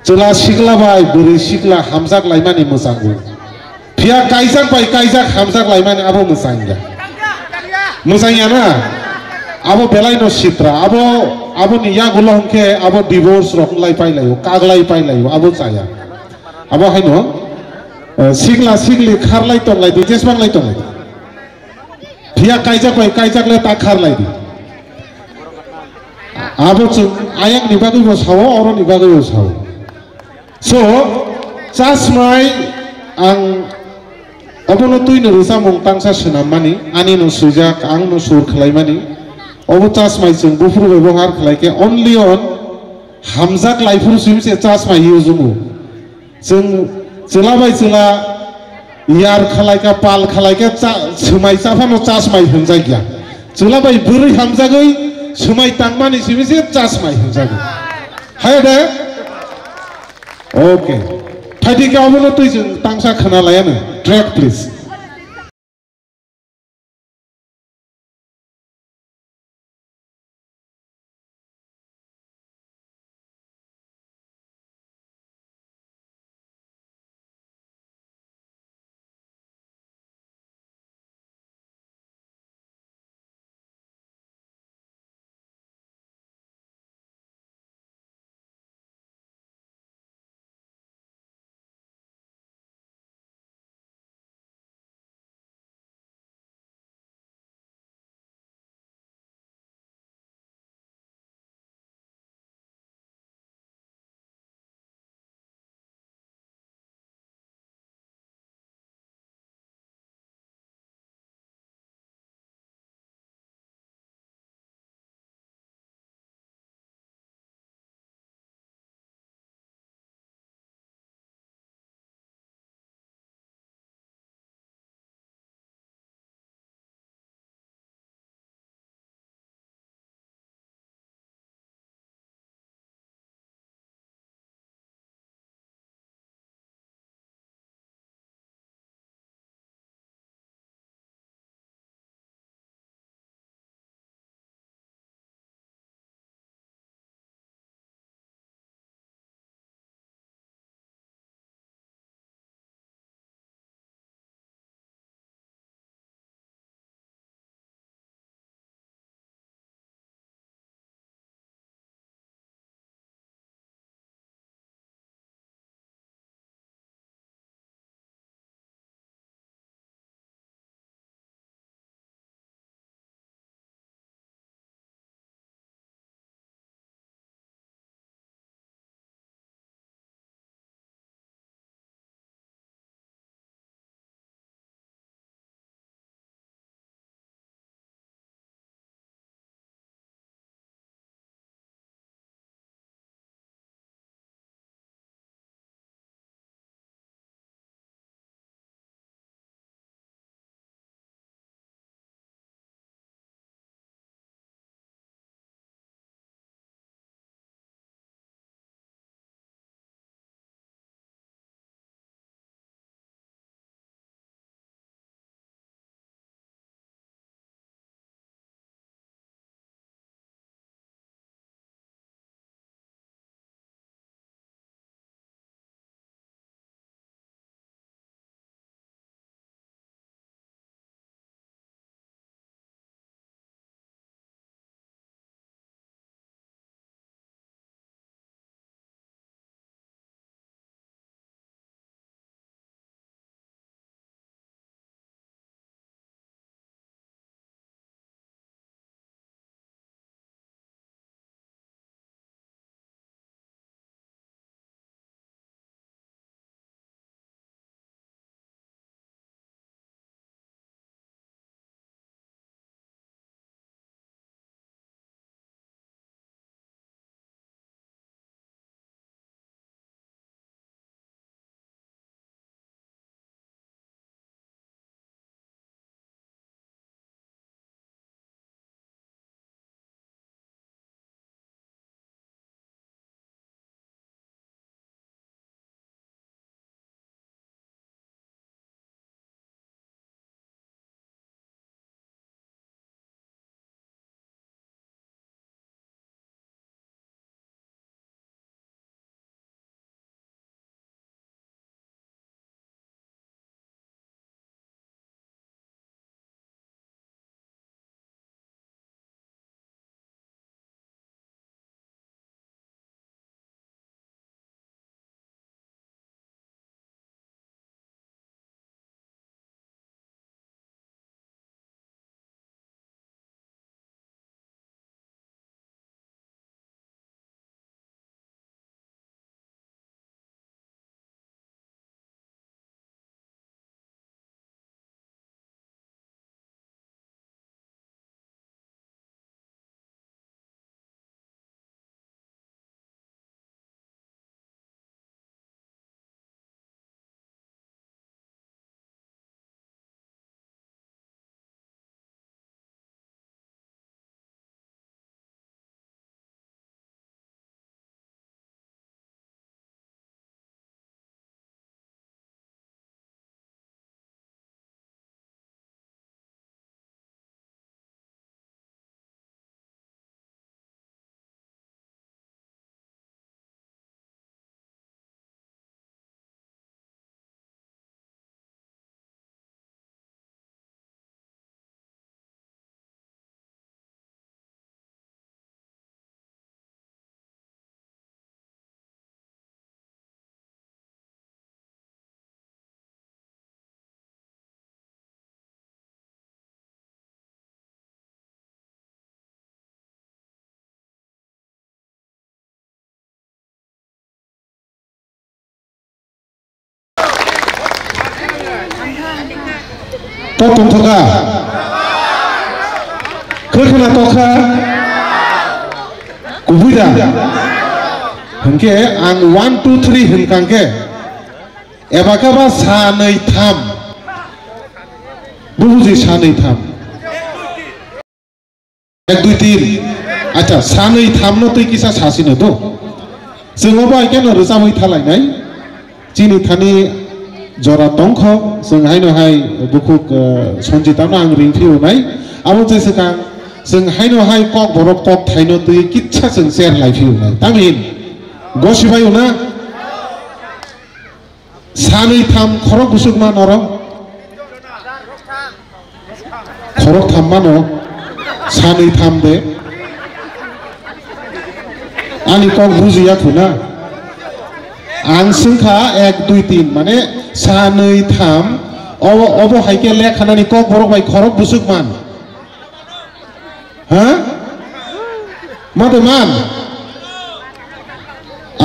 चला शिकला बाई बुरी शिकला हमजाक लाई मानी मुसांगू फिर काइजाक हमजाक लाई मानी अबो मुसांगा मुसांगा ना abo belai no sitra abo ni ya gulong ke abo divorce rok lai pai layo kaglai pai layo abo saya abo haino sigla sigli khar lai tong lai di jesbang lai tong lai phia kaijak le ta khar lai di abo chung ayang ni bagui bo sawo oro ni bagui bo sawo so chasmai ang obono tuino rusa mong tangsa senam mani ani no sujak ang no sur khlai mani obo chasmai chung bufuru ব্যবহার khlaike only on hamzak laifuru simse chasmai yuzumu chung chelabai chela yar khalaika pal khalaika chumai chafano chasmai hunjai gya chelabai buri hamjagoi semai tangmani sibisi chasmai hingjago hai da okay thadi ka obono tuijung tangsa khana layano track please to tongthoka khona tokha kubuida hengke ang 1 2 3 hengkangke ebakaba sanai tham bubuji sanai tham 1 2 3 acha sanai tham no tui kisa sasino to जोंबा केन रोजामै थालायनाय चिनि थानि जरा तंखो जों हायनो हाय बुकुक सन्जितानो आं रिंफिउनाय आबो जेसेका जों हायनो हाय कक बरफ कक थायनो तै किच्छा जों शेर लाइफिउनाय तामिन गसिबायना सानै थाम खरक बुसुकमा नर खरक थाममा न सानै थाम दे आनी कक बुजिया खुना आं संखा 1 2 3 माने सानै थाम अब हायके लेखानानि कक बरक बाय खरक बुसुकमान हा मादे मान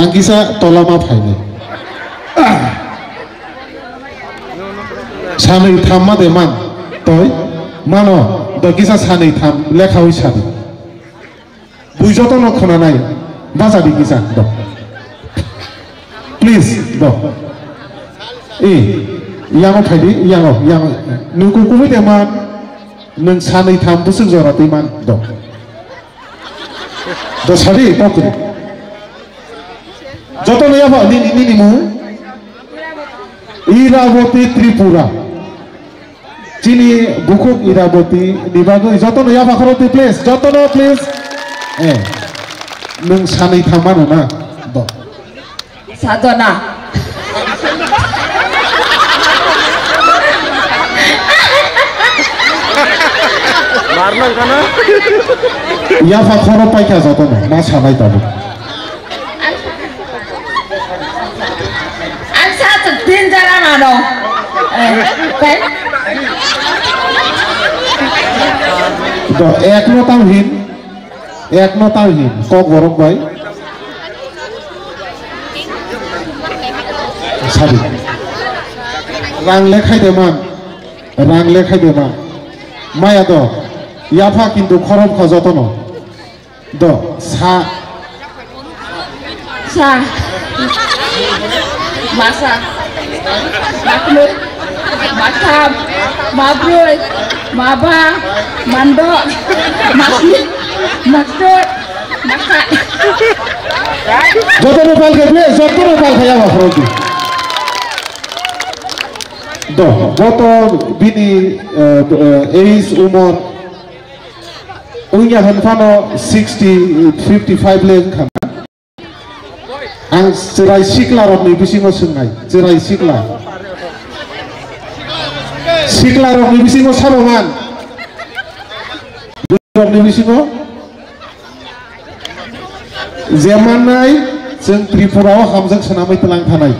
आं किसा तलामा फायने सानै थाम मादे मान तय मानो द किसा सानै थाम लेखा हिसाबै बुझतो न खना नाय बाजा di kisah dok please dok yang tadi yang nunggu kumi teman nung sanai tham busuk jora teman dok dok sari dok ni joto ya pak ini mu Iraboti Tripura Cini bukuk Iraboti di bagus joto ya pak roti please joto no please nung sanai thamano na do sadona marnan kana ya fa khoro paika jato na ma sanai tabo an sa to tin jara na do do ek no tawhin एक न ताही कक बरक bye साबि रां लेखायदेमान माया the याफा किन्तु खरब खजतन the सा मासा माखलु माथाम माब्रै माबा मान्द मासि Maksud, masak. Jodoh nopal ke please, jodoh nopal kaya apa Frodi? Doh, jodoh bini age umur, unya hanfano 60, 55 leng kan? Ang cerai sikla rok ni bisingo sungai, cerai sikla. Sikla rok ni bisingo sabangan. Rok ni bisingo. Zemanai जों त्रिपुरायाव हामजों सोनामै तलां थानाय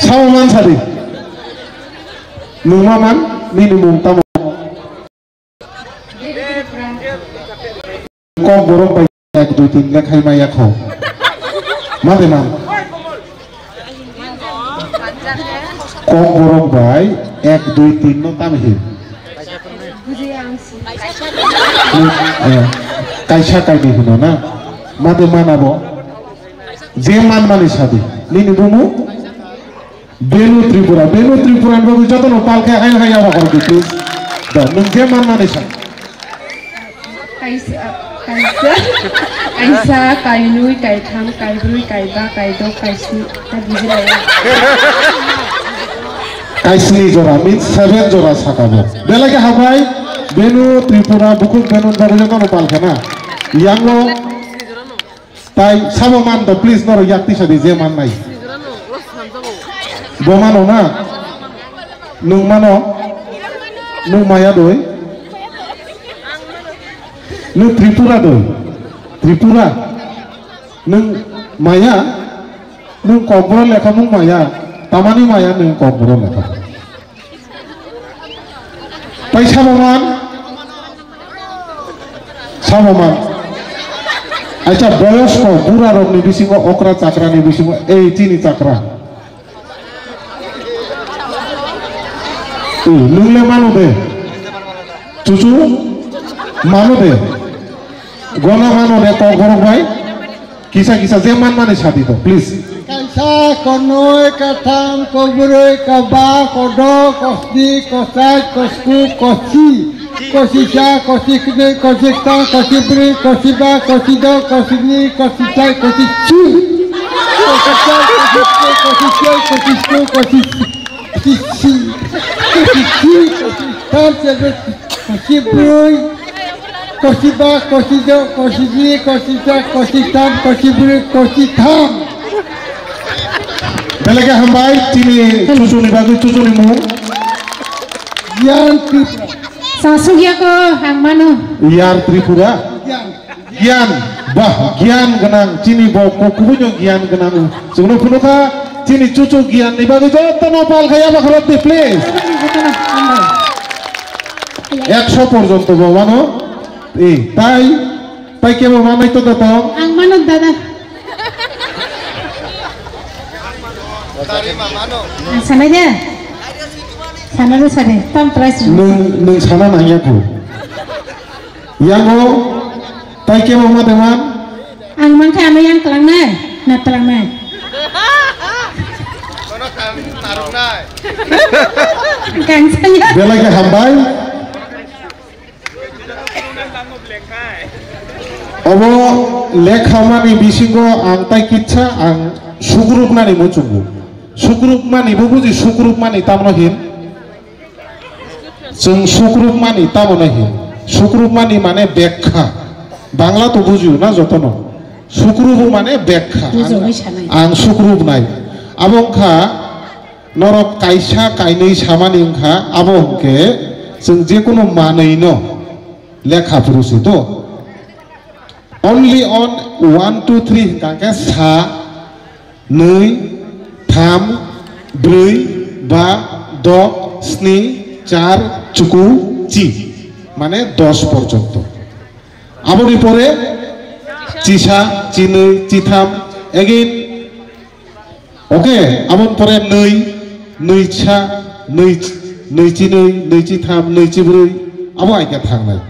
सावमान सारि नुमामान निनि मुंताम कम बरफ बाय 1 2 3 लेखाय माया खौ मादे मान कम बरफ बाय 1 2 3 नो तामहि kaisa kaini hono na made manabo je manmani sabi nini bumu benu tripura babu joto no palke hain haya ba kordu please da nung je manmani sabi kaisa kainui kaitham kaibrui kaiba kaido kaisni ta bijilaya kaisni jora means 7 jora sakabo belage habai benu tripura bukuk benu babu joto no palke na yang lo tai sama man do please noro yakti sadi je man nai bo mano na nung maya doi nung tripura nung maya nung kobro lekha nung maya tamani maya nung kobro lekha tai sama man acha boyosko pura rok ni bisingo okra chakra ni bisingo ei tini chakra Lule mano de. Cucu mano de. Gona mano de kok borok bai. Kisah-kisah zaman mana saat itu, please. Kaisa konoi katam kobroi kaba kodo kosdi kosai kosku kosi kosisha kosikne kosikta kosibri kosiba kosido kosidni kosicai kosicu kosicai kosisai kosisku kosisi kosistam sebut kosibroi kosiba kosido kosidni kosita kositam kosibri kositam. Belakang hambai cini cucu ni bagi cucu ni mu. Yan Tripura. Sasugya ko hang mano. Yar Tripura. Gian, bah gian genang cini bawa kukunya gian genang. Sebelum penuka cini cucu gian ni bagi jodoh nopal kaya bakal di please. 100 পর্যন্ত বাবানো তাই কেবল মানাই তো দাদা ang manod dada sana dia tam price nung sana nanya ku yang tai kemal mateman ang man kami yang telang na telang na kang saya belakang hambai Obo lekhamani bisingo ang tai kitsa ang sugrup nani mucungu sugrup mani bubuji sugrup mani tamno hin जों sugrup mani tamno hin sugrup mani mane bekha bangla to buju na jotono sugrup mane bekha ang sugrup nai abongkha norok kaisa kainei samani ongkha abongke जों jekono manei no lekha purusi to only on 1 2 3 kangke sa nei tham brui ba do sni char chuku chi মানে 10 পর্যন্ত আবরি পরে চিসা চিনই চিথাম again ওকে আমন পরে nei neicha nei চিনই nei চিথাম nei চিব্রুই আবো আইকা থাংনাই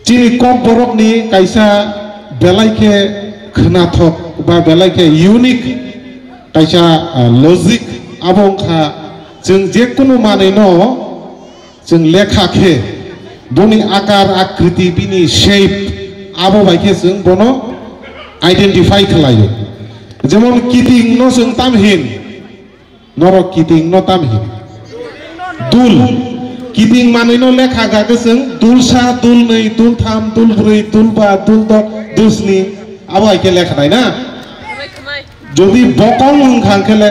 চিনি কম বরকনি কাইসা বেলাইকে খনাথক বা বেলাইকে unique কাইসা logic আবংখা जों जेकुनु मानैनो जों लेखाखे बनि आकार आकृति बिनि शेप आबो बायखे जों बनो आइडेन्टिफाइ खालायो जेमन कितिं नो जों तामहिन नरक कितिं नो तामहिन दुल कितिं मानैनो लेखा गागे जों दुलसा दुलनै दुलथाम दुलब्रै दुलबा दुलद दुलस्नि आबो आइखे लेखानाय ना যদি বকং হাংখেলে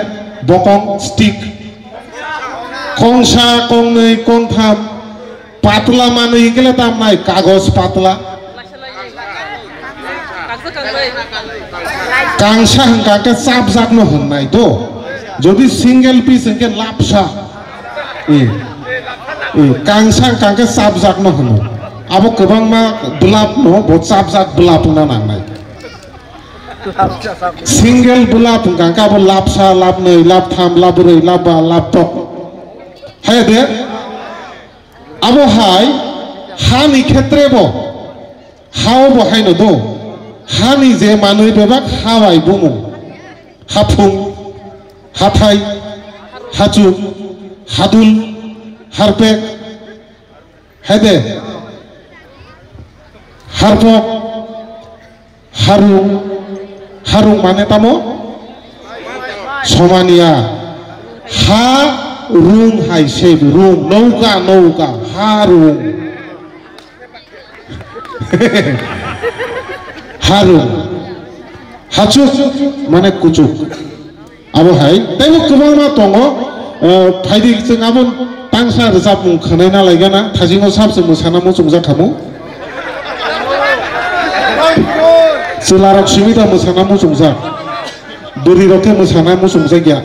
বকং স্টিক কংসা কংनै কংথাম পাতলা মানে গেলে তাম নাই কাগজ পাতলা কাংসা হাংকাকে চাপ জাকনো হন্নাই তো যদি সিঙ্গেল পিস হংকে লাপসা কাংসা হাংকাকে চাপ জাকনো হনো আবো গোबां मा ब्लाप नो बो चाप जाक ब्लाप ना नांनाय सिंगल बुलाप गांका बो लापसा लापनै लापथाम लाब्रै लाबा लापटक हाय दे आबो हाय हानि क्षेत्रे बो हाव बो हायनो दो हानि जे मानै बेबाक हावाय बुङो हाफुं हाथाय हाचु हादुल हारपेक हाय दे हारपक हारुं हारुं माने तामो समानिया हा रुं हाय सेब रुं नौका नौका हारुं हारुं हाचुक माने कुचुक आबो हाय ताइबो गोबां मा दङ फाइदि जों आबो तांसा रोजाबमुं खोनाय नालाय गाना थाजिङो साबसे मोसाना मोजों जाखामु Selarok simita mesana musungsa, beri roke mesana musungsa gya.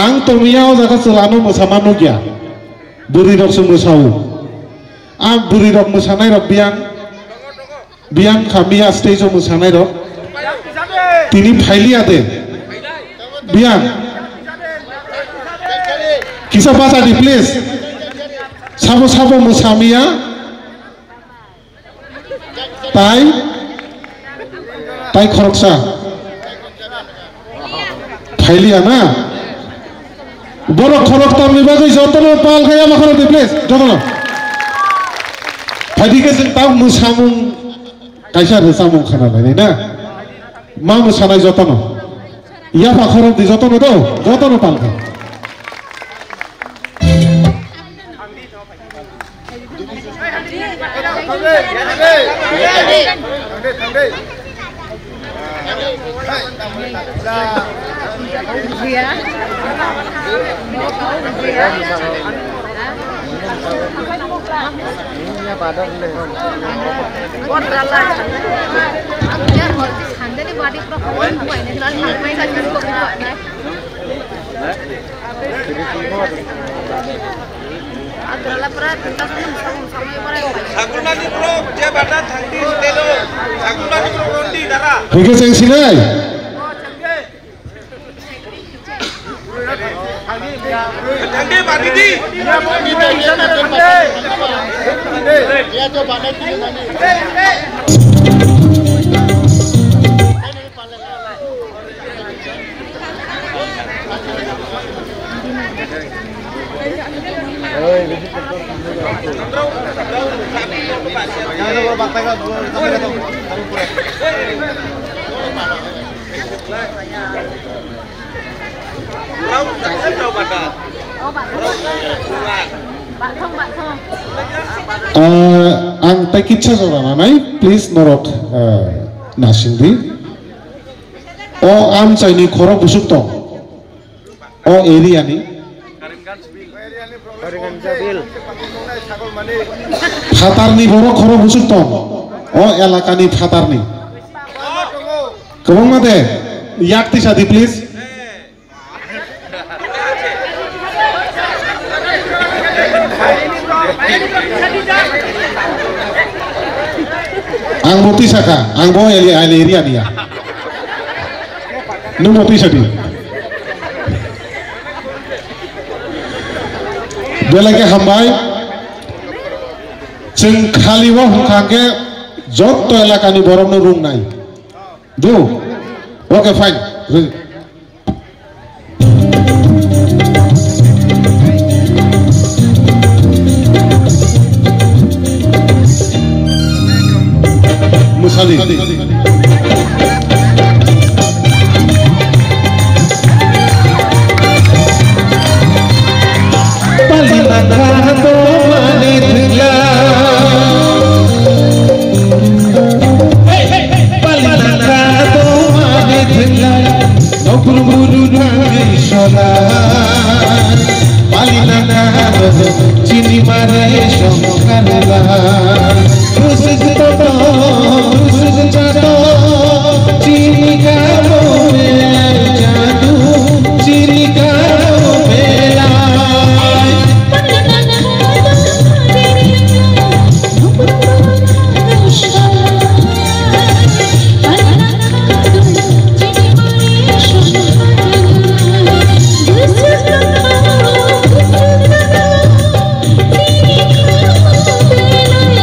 Ang tomiau jaka selano mesama no gya, beri rok semusau. Ang beri rok mesanai rok biang kami stage mesanai rok. Tini faili ade, biang Kisa baca di please. Sabo-sabo musamia. Tai khoroksa. Phaili ana. Borok khorok tamni bagai jotono pal kaya makhorok di please. Jotono. Phadi ke sing tau musamung kaisa resamung khana lai na. Ma musanai jotono. Iya makhorok di jotono do. Jotono pal kaya. Hingga saya sinai. Ang taikitsa jorana nai please norok nasingdi o am chaini khoro busuk tong o area ni Fatarni boro khoro busuk tong o elakani fatarni kobong mate yakti sadi please ang moti saka ang bo area dia nu moti sadi belake hambai jeng khaliwa hukangke jotto elakani boromno room nai do okay fine Musali Cini mare shongkarla khusus toto khusus jato cini karo melai jadu cini karo melai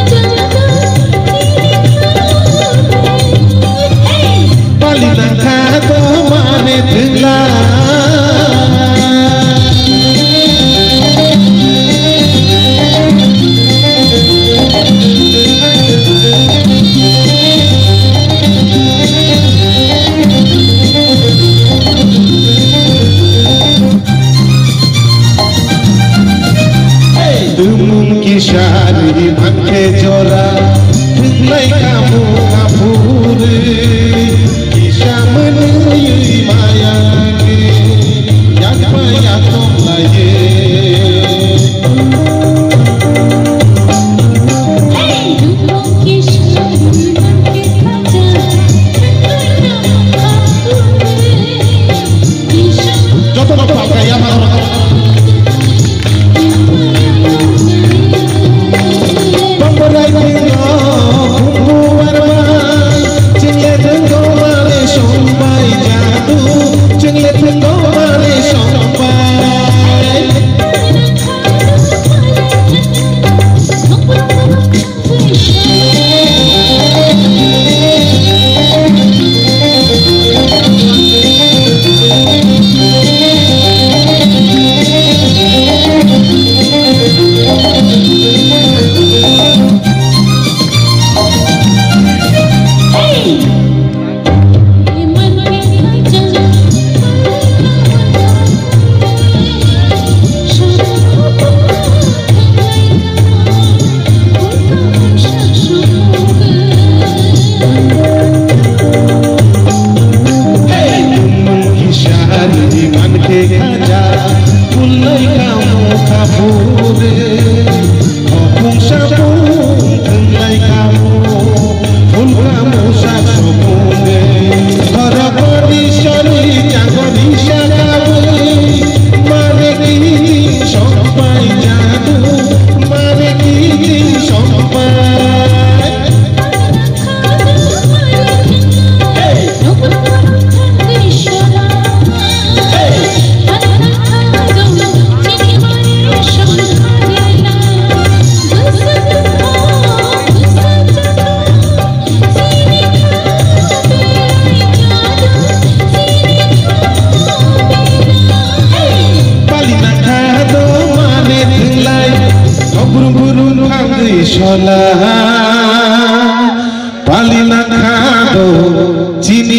Jadu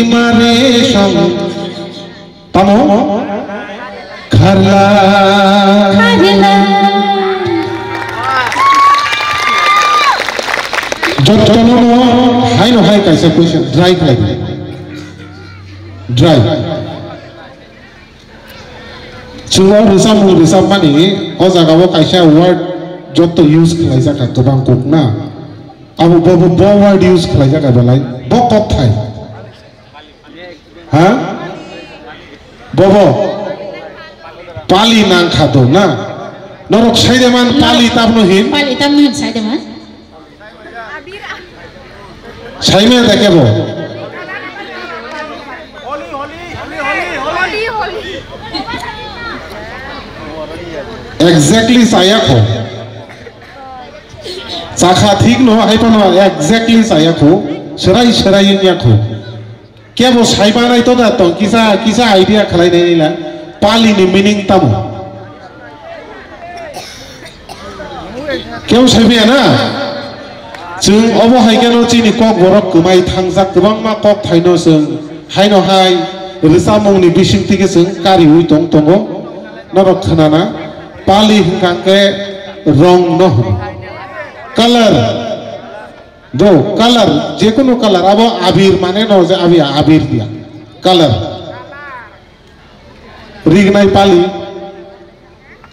Rimare Sham Tamo Kharla Jotono Haino Hai Kaisa question dry like dry Chulo Risam Mani Ozagawa Kaisa word Joto use Kaisa Kakabang Kukna Abu Bobo word use Kaisa Kabalai Bokop Thai Huh? Bobo Pali Nang Khato na Norok Saideman Pali Tabnohin Pali Tabnohin Saideman Saime Dekebo Exactly Sayako Sakha Thik no Haipano exactly Sayako Shirai Yako Kebo Saibana ito na to kisa idea khalai nila Pali ni meaning tamo Kebo Saibia na Jung obo haikano chini kok borok kumai thangjak gobang ma kok thaino sung haino hai risamong ni bising tige sung kari ui tong tongo norok khanana Pali hingkangke rong no color do color jekono color abo abir mane no je abir dia color rignai Pali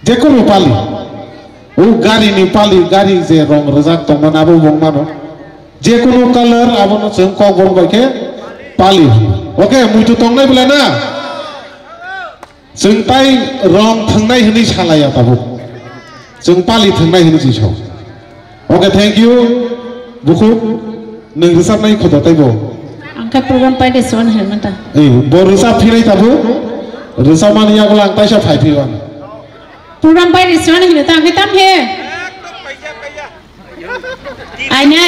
jekono Pali o gari ni Pali gari je rong razak tongman abo bongmano jekono color abo no jeng kok borok baike Pali okay muitu tongnai bole na jeng tai rong thangnai hini salaya tabo jeng Pali thangnai hini jisau okay thank you buku neng resap nai khoda taibo angka program pai de son helmata bo resap phirai tabo resap mani ya golang taisa phai phiwan program pai de son helmata angka tam he ai ne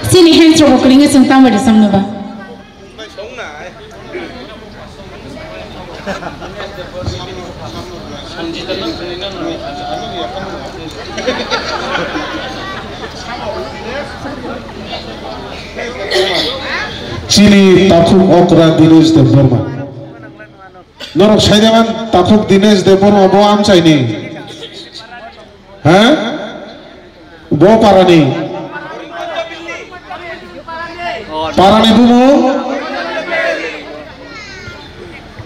sini hands ro kolinga sung tam de samno ba Chini Takuk Okra Dinesh Dev Burma Norok Saidaman Takuk Dinesh Dev Burma Bo am chaini Huh? Bo parani Parani bumu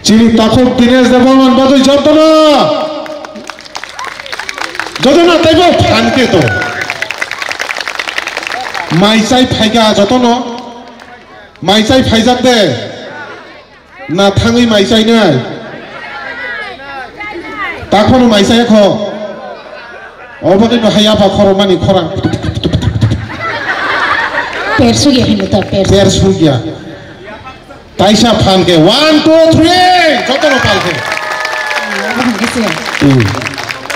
Chini Takuk Dinesh Dev Burma Badui Jotona Taibo Phanke to Maisai Phaiga Jotono Maisai Phaijak de Na Thangi Maisai nai Takhono Maisai kho Obagi no Hayapa Khoromani Khorang Persugia helmata Persugia Taisa Phanke 1 2 3 Jotono Palke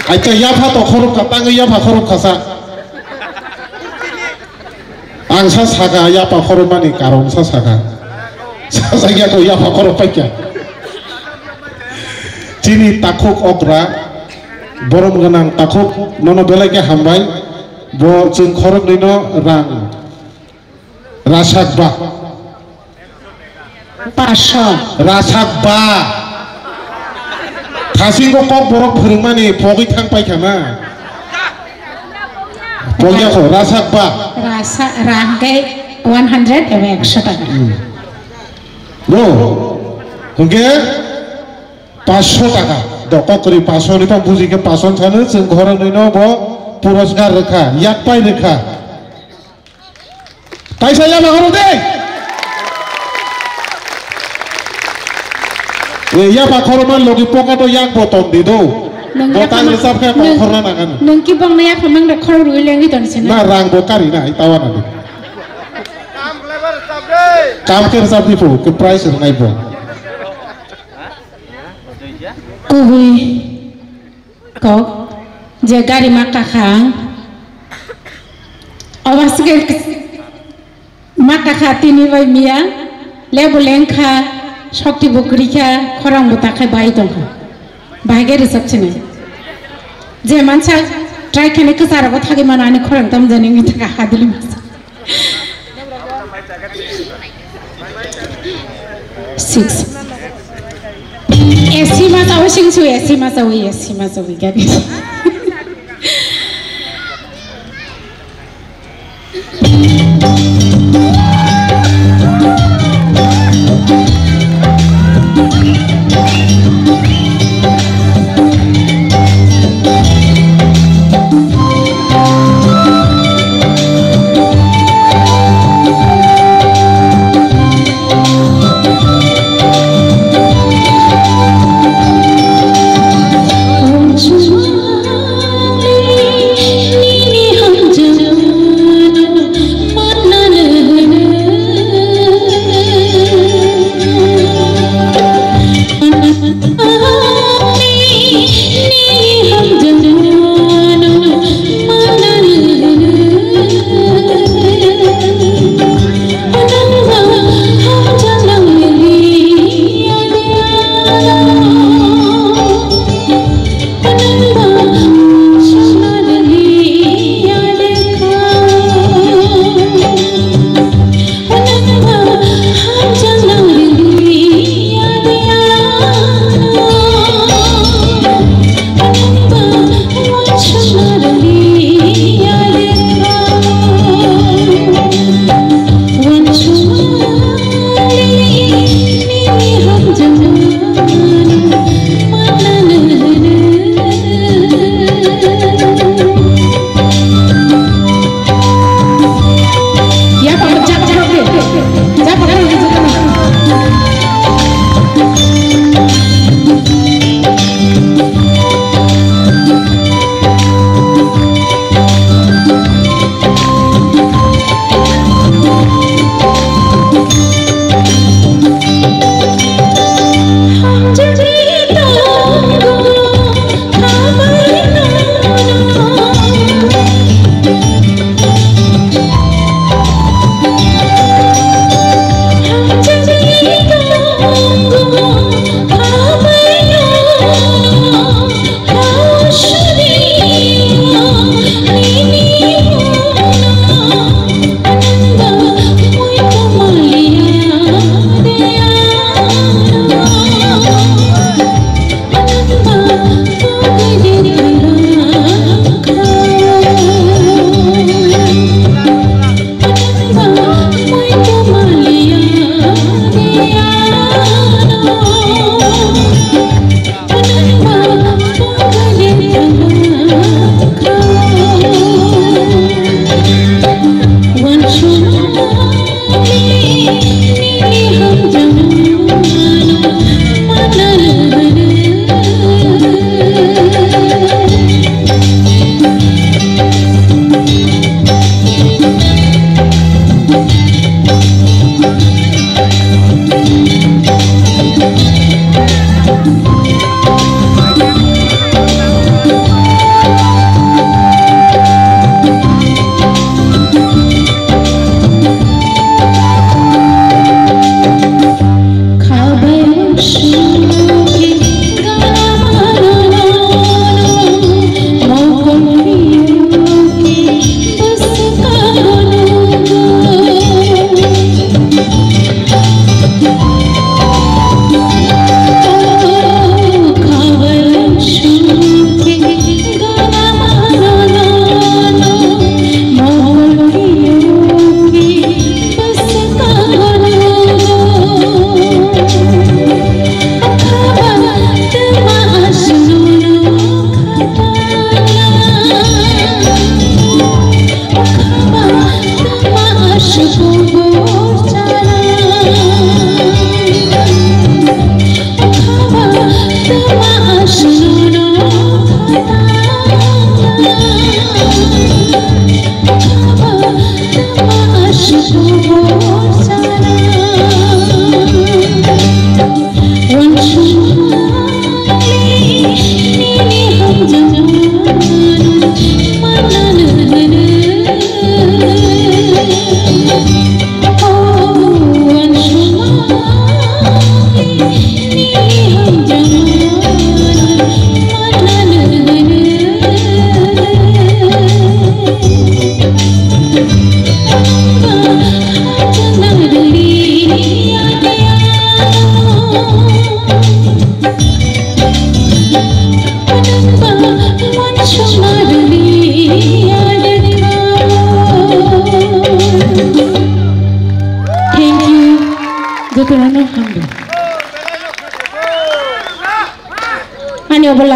Aita Yapa to Khorok Katang Yapa Khorok Khasa Angsa saga Yapa Khoromani Karong sa saga Sasagya ko Yapa Khoropakya Chini Takuk Okra Borom ganang Takuk nono belake hambai bo jeng khorok nino rang Rasak ba Pasha Rasak ba Thasing ko kok borok phurungmani pogi thang paikama Pogya ko rasak ba Rasa rangkai 100 ewe 100 taka No Hongke 500 taka Doko kori 500 ni pang buji ke 500 thane jeng khorok nino bo puroskar rekha yak pai rekha Taisa ya mahoro de Ya Pak Khorman logi poka to yak botong di do. Botang resap kayak Pak Khorman akan. Nungki bang na yak memang dak khor rui lengi ton sini. Na rang bokari na itawan nanti. Kam ke resap di fu ke price ngai bo. Kuhui kok jagari maka khang. Awas ke maka khati ni wai mia lebu lengkha Shakti Bukrika Korang Butakai Baitong Bagari Sapchina. Je Mancha try खाने के सारा को थाके मनाने खोरंग तम जाने में थका हादिली में 6 ऐसी माता वो सिंह सुई ऐसी माता वही क्या भी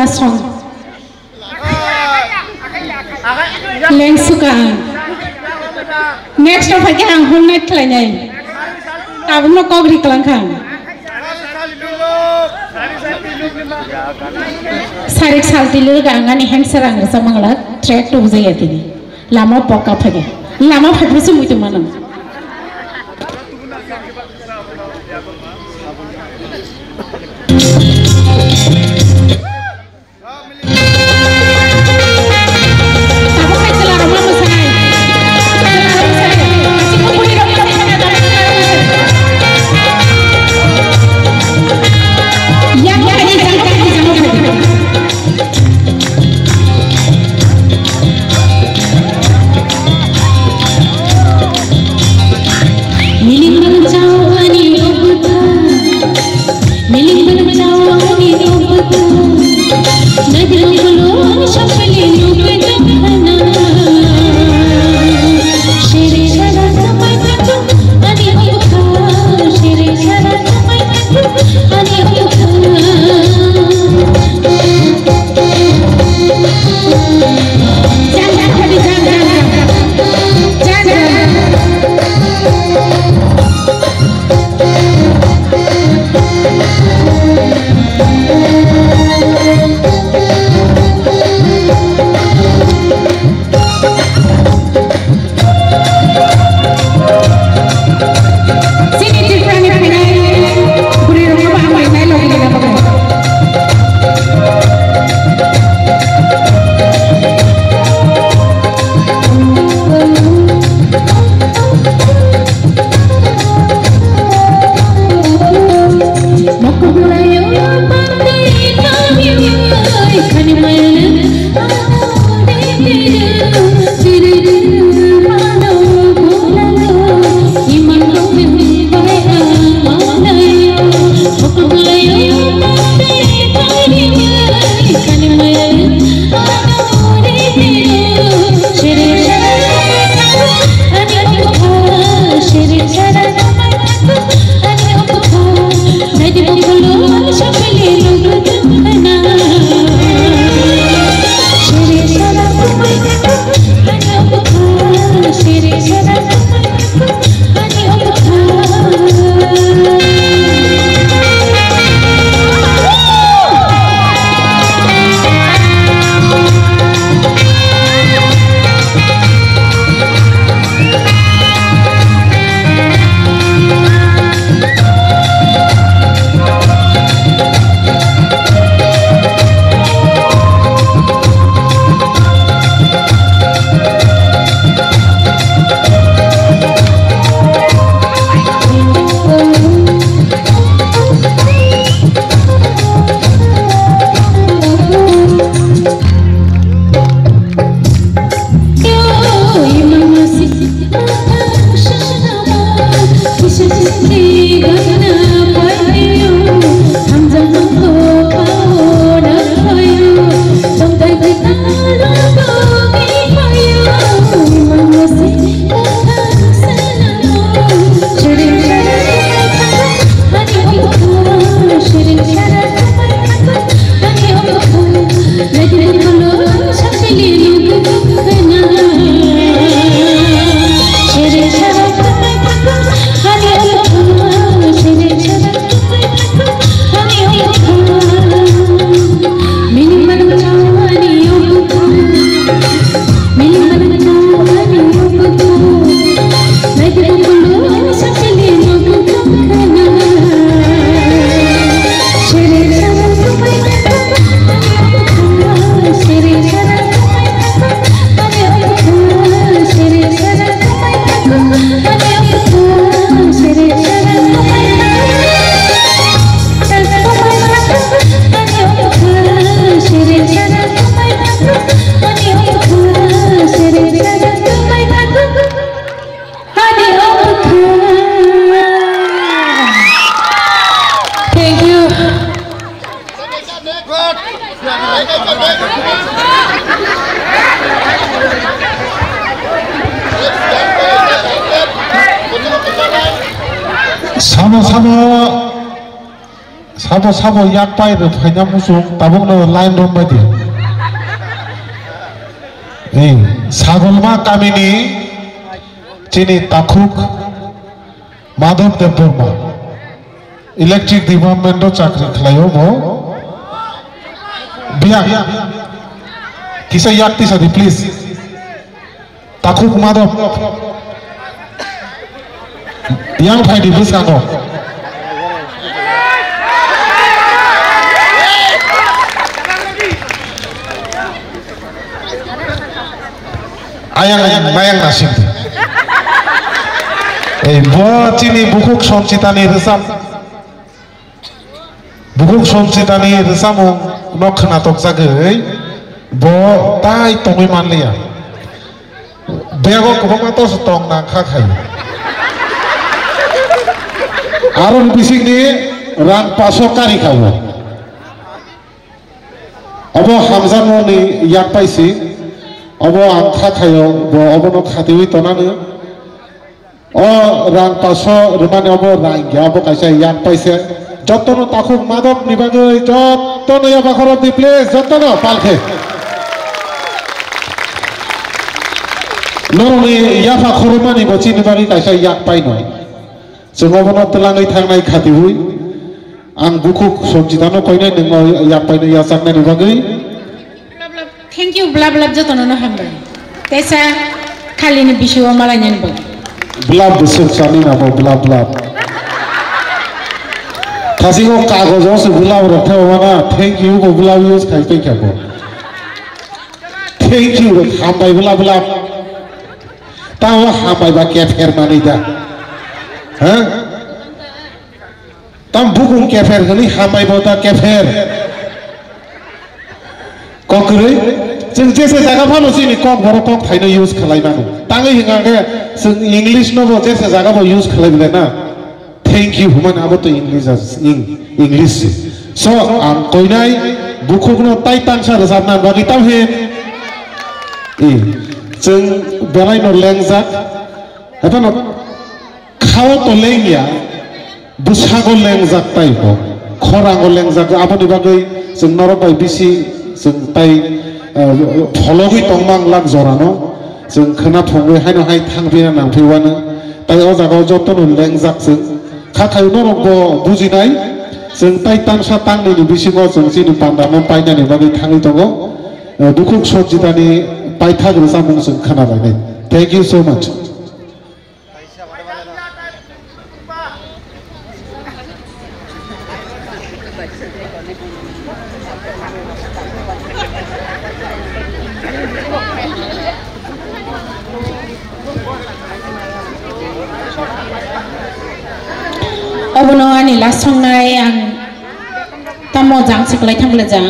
song leng suka next of cái hàng hôm nay lại này ta vẫn nó có đi clang khang sarik salti lu gangan ni hand sarang sa mangla track to je yati lama poka phage lama phage su muitu manam Sabo sabo yak pai de phanya musung tabung no line rom bai di. Sagolma Kamini Chini Takhuk Madhav Dev Electric Department of Chakri Khlayo mo Biya Kisa yakti sadi please Takhuk Madhav Yang phai di bisano ayang mayang nasim bo chini bukuk somchitani resam no khnatok jagai bo tai tongui manliya bego kobama to tong na kha khai aron bisingni ran pasokari khabo abo hamzano ni yak paisi abo ang khayo bo abo no khatiwi tonane o rang paso rumane abo rang ya abo kaisa yak paise jotono takhuk madok nibagoi jotono ya bakhoro di please jotono palkhe noroni ya bakhoro mani bo chini bari kaisa yak pai noi जोङो बनो तलाङै थांनाय खाथिहुइ आं बुखुक समजितानो कइनाय नोङो yak pai no ya saknai ni bagoi Thank you, blah blah jotono no hambai. Tesa khali ni bisho malai nyan bo. Blah besar sani na bo blah blah. Kasingo kagojo se blah rakhe mana thank you bo blah use khai pai kya bo. Thank you hambai blah blah. Tawa hambai ba kefer mani da. Ha? Tam bukung kefer gani hambai bo ta kefer. Kokuri जों जेसे जागा फानो सिनि कक बर कक थाइनो use खालायनांगौ ताङै हिंगागे जों English नबो जेसे जागा बो यूज खालायबिले ना थैंक यू हुमान आबो तो इंग्लिश सो आं कइनाय बुखुगनो ताइ तांसा रोजाबना बागि ताव हे जों बेलायनो लेंजाक हेतनो खाव तो लेंगिया बुसागो लेंजाक ताइबो खरागो लेंजाक आबोनि बागै जों नरबाय बिसि जों ताइ फलगै तंमां लाग जरानो जों खोना थंगै हायनो हाय थांबिना नांफैवानो ताइ अ जागाव जतनो लेंजाक जों खाखाय नरगो बुजिनाय जों ताइ तांसा तांनि बिसिङाव जों जिनि पान्दामो पाइनानि बागै थाङै दङ दुखुक सजितानि पाइथाग्रो जामुं जों खोनाबाय थैंक यू सो माच Abono ani last song nai ang tamo jang siklai thang jang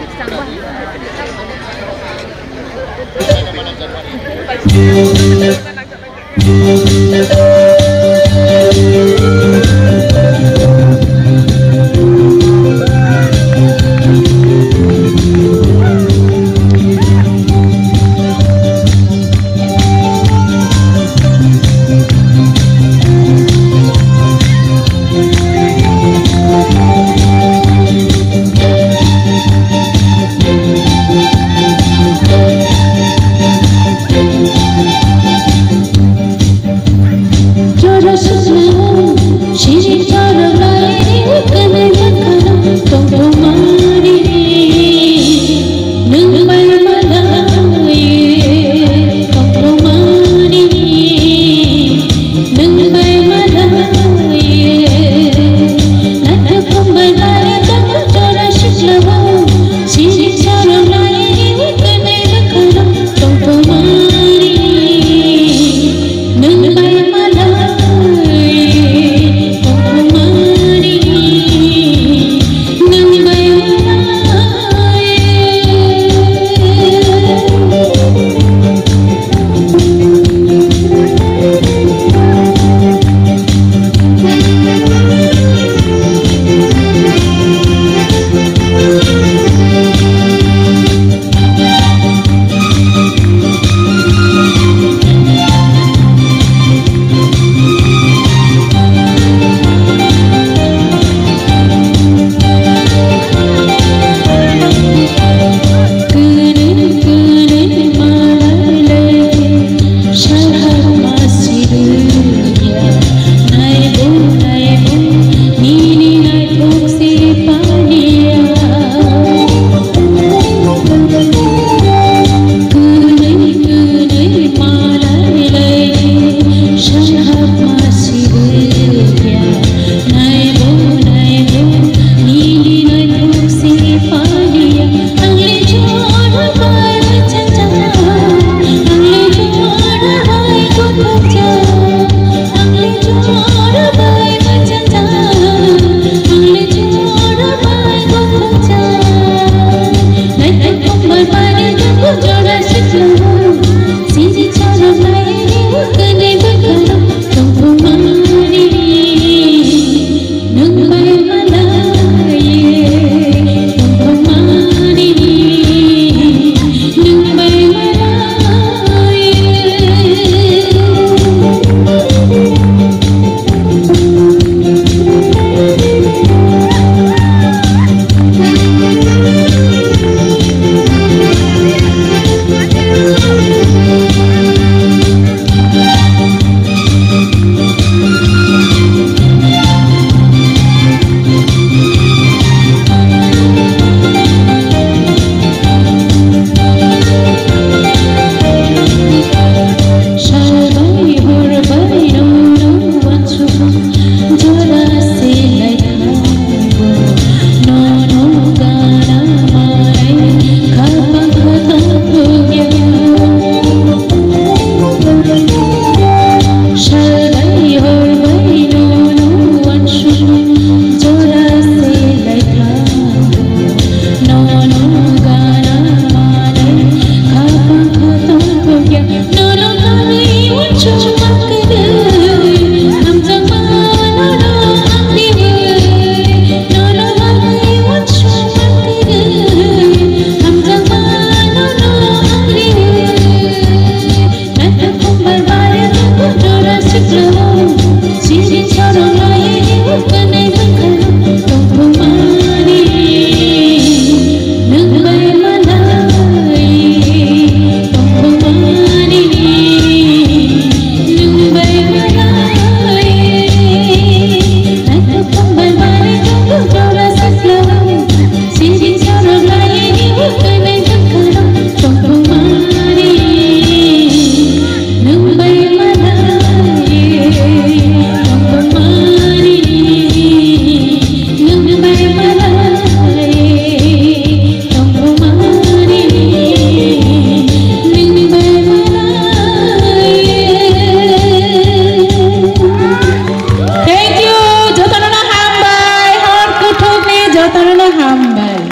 hello jotono hambai.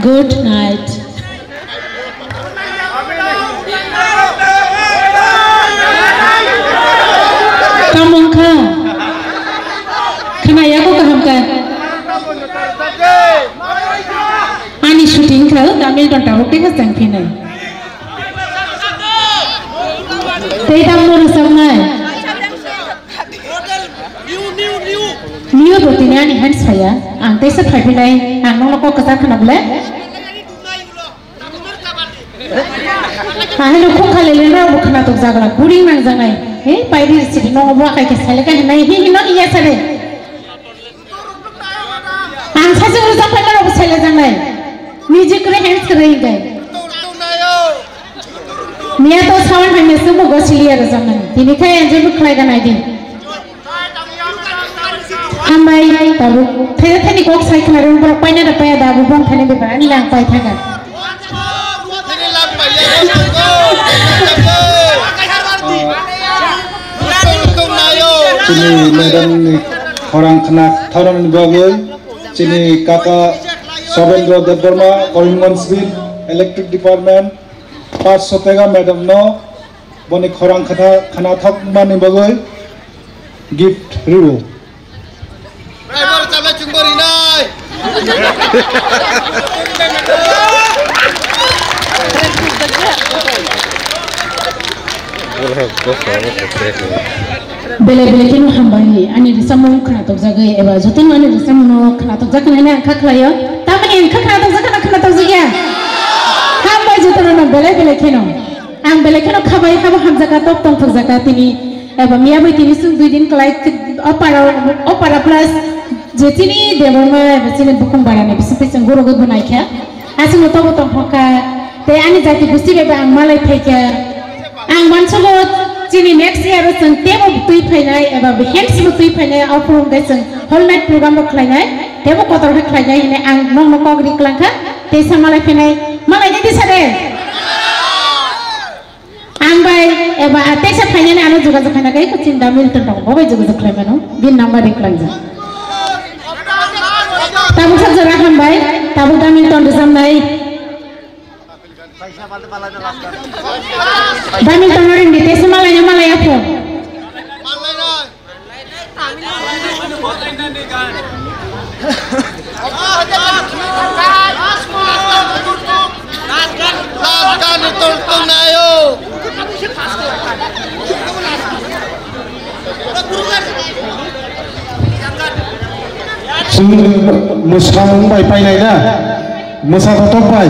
Good night. Kamongka. Kenaya ko kahamka. Ani shooting ka, Tamil don't talk ka sangpinai. Teta mo samnai. New routine ani hands saya. Ang tesa phaipinai, ang nong ko kasa khanable. Ahlo ko khalele na bukhna to jagala guring nang jangai. He pairi sidi nong bo kai ke sale ka nai hi no iya sale. Ang sa juru sa phana ro sale jangai. Music re hands kare gai. Nia to sound hai mesu bo gosili ar jangai. Tini khai anje bukhai ga nai din. Amai tabu thai thani kok sai khna ro bo paina da paya da bu bong thani be ba ni lang pai thaga. Sini Madam ni orang kena tharan bagai sini Kakak Sobendra Debbarma Korimanganj Electric Department 500 tega Madam no boni orang kena thak mani bagai gift ribu. Driver chala chungbori nai. Bele kinu hambai ani risamu khana tok jagai eba joton ani risamu no khana tok jakna na kha khlayo tamani khana tok jakna khana tok jagya hambai joton no bele kinu ang bele kinu khabai haba ham jaga tok tong tok jaga tini eba miya bai tini sung 2 din klai opara plus jetini deborma eba chini bukum barane bisipi sanguro go banai kha asing to tong hoka te ani jati gusti beba ang malai phaika ang mansogo Chini next year sang temo tui phainai eba hands bo tui phainai aufrung gai sang whole night program bo khlainai temo kotor ha khlainai hine ang nong no kogri klangkha te samalai phainai malai ni disade ang bai eba te sa phainai na anu juga jakhana gai ko chinda milton dong bo bai juga jakhlaimano bin number riklangja tabu sa jara hambai tabu da milton samnai Dami tanorin di tes malanya malaya po. Musang bay pay na, musang top bay.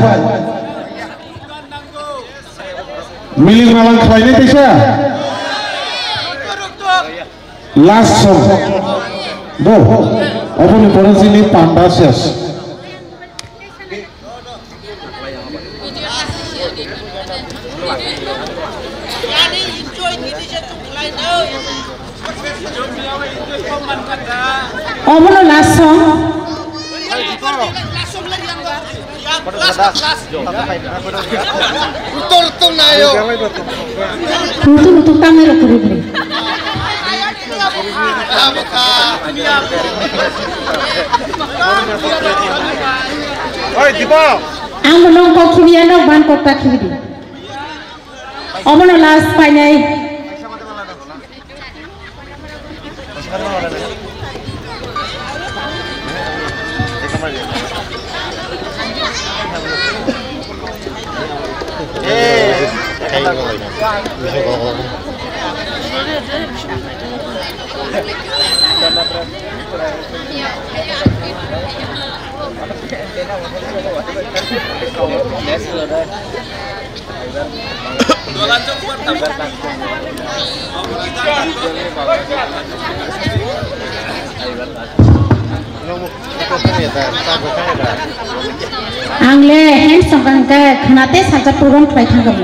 Miling malang kelainnya bisa langsung apa nih pada sini Pandasias apa lo langsung Betul na yo. Tutup kamera ko rin. Hoy, di ba? Ang mulong ko kibiyan no ban ko ta kibidi. Omono last panay. Angle hands sangkang ke khnate saja turun play thangam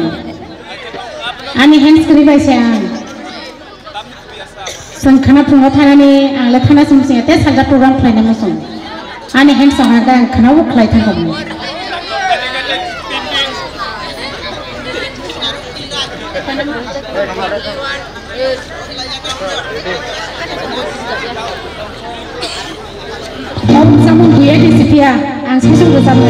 ani hands kri bai siang sang khana phunga thanani angle khana sumsing te saja turun play na musung ani hands sangkang khana bu play thangam Om samun dia ready setia ang sesung bersama.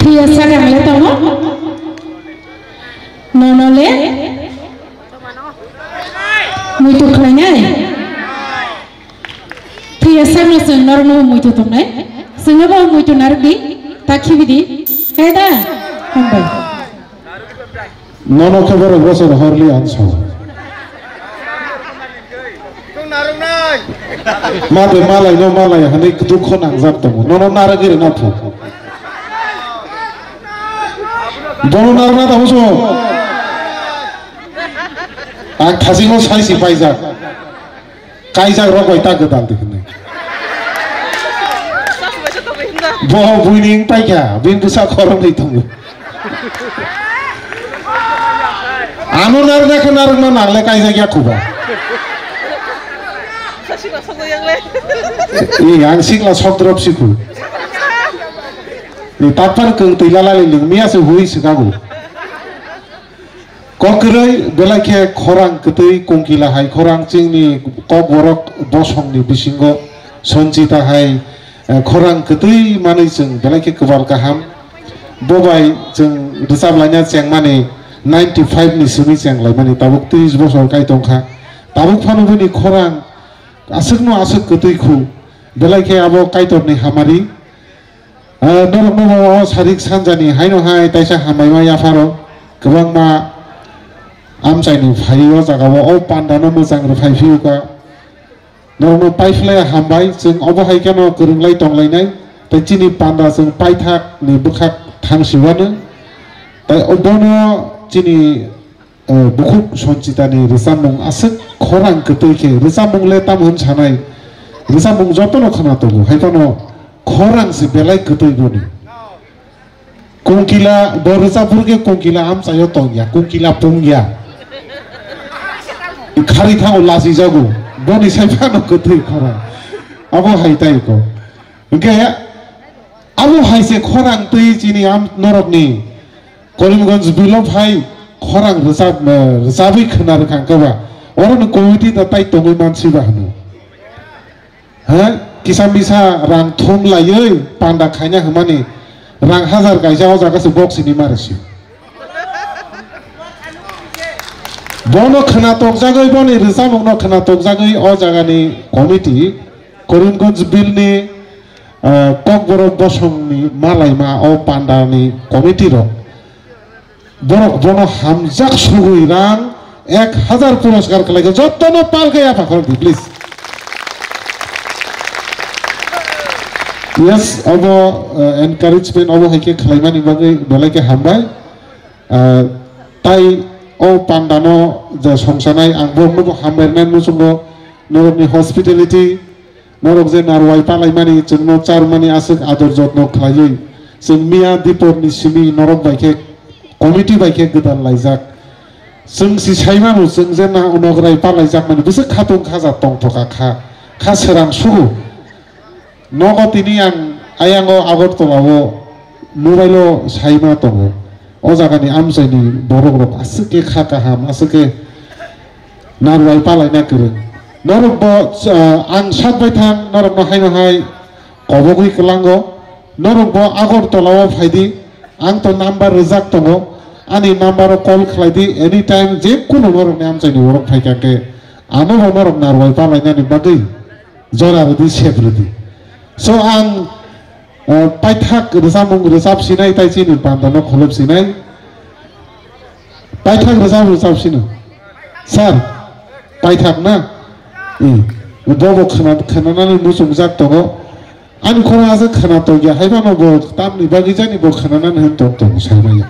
biasa kami tahu nonole muito klanya biasa nasi normal muito tonai sengapa muito narbi takhi bidi ada hambai nono kabar gosor horli anso mate malai no malai hani dukho nangzab tamu nono naragir napu dono narna tamu so ang thasimo saisi paijak kaijak rokoi ta gedal dikne bo buining paikya bin busa khorong dei tamu anu narna ke narna nagle kaijak ya kuba yang singla sok drop siku ni tapar keng tilala ling mia se hui sekagu kokrai belake khorang ketui kongkila hai khorang chingni kok borok bosong ni bisingo sonjita hai khorang ketui manai jeng belake kebal kaham bobai jeng desablanya jeng mani 95 ni sumi jeng lai mani tabuk 30 bosor kai tongkha tabuk phanu ni khorang asuk no asuk ketui khu belake abo kaitor ni hamari norok no sarik sanjani haino hai taisa hamai ma yafaro kebang ma amchai ni phaiyo jagao o panda no mojang ro phaifiu ka norok no paifle hambai jeng obo hai keno kurunglai tonglai nai tai chini panda jeng paithak ni bukhak thangsiwano tai obono chini bukhuk sonchita ni risamung asuk khorang ketui ke risamung le tamhun chanai risamung jotono khana togo haitono khorang si belai ketui boni kungkila borosapurke kungkila amsayo tongya kungkila pungya khari thang lasi jago boni saifano kotui khorang abo haitai ko ge abo haise khorang tui chini am norokni Kalimganj bilo phai khorang resabi khnar khangkaba oron committee da tai tongoi mansi ba hanu ha kisam bisa rang thom layoi panda khanya hmani rang 1000 kaisa o jaga se box ni marasi bono khana tok jagai boni resabok no khana tok jagai o jaga ni committee Kalimganj bill ni kokborok bosong ni malaima o panda ni committee ro bono hamjak sugui rang 1000 পুরস্কার খেলাকে যতন পাল গায়া পাখর দি please yes abo encouragement abo haike khlaimani bagai belaike hambai tai o pandano je songsanai angbo no hambernan musumo norokni hospitality norok je narwai palaimani chungno charmani asuk ador jotno khlaioi sing mia dipor ni simi norok baike committee baike godan laijak जों सिसाइमानु जों जेना उनग्राय पालाय जाकमानि बिसोर खाथुं खाजा तंग थका खा सोरां सुगु नगतिनि आं आयांगो आगरतलावो नुबाइलो साइमा दङो अ जागानि आमसाइनि बर'ग्रक आसुके खा गाहाम आसुके नारवाय पालायना गोरों नरकबो आं सातबाय थां नरकनो हाय कबगै कलांगो नरकबो आगरतलावो फायदि आंथ' नाम्बार रोजाक दङ ani number call khlaidi anytime je kuno norok ni amchai ni orok phaikake amo norok narwai palaina ni bagai jora rudi sebrudi so ang paithak resap sinai tai chini pandano kholop sinai paithak resap sinu sir paithak na bobo khananani musumjak tongo ani khona ase khana to ya haibano bo tamni bagi jani bo khananan hen to saimaya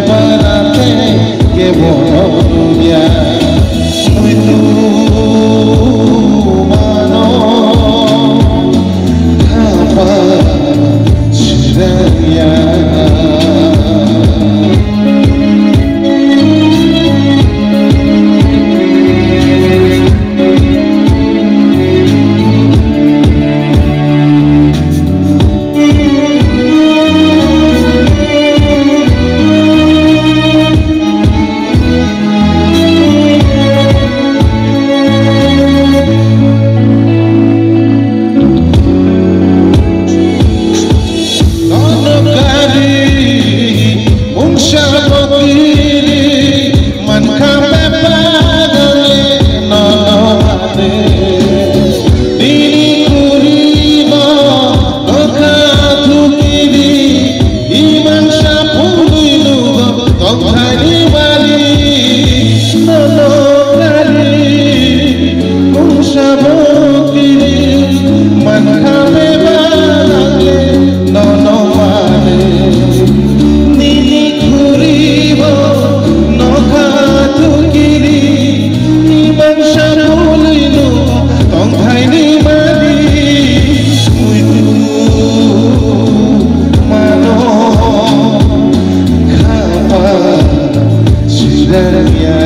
Bye. tongthani bali nono kali mungsa bokiri mankhame balale nono mane nini khuribo nokha tukiri ni mangsa bolinu tongthani bali muitu mano khapa siranya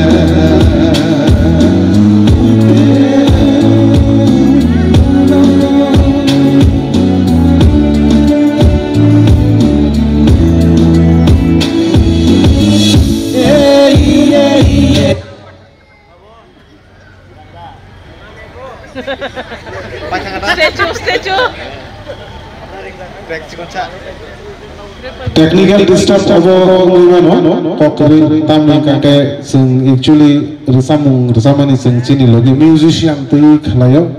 technical disturb abo ngimano kokri tamni kate sing actually resamani sing chini logi musician tui khlayo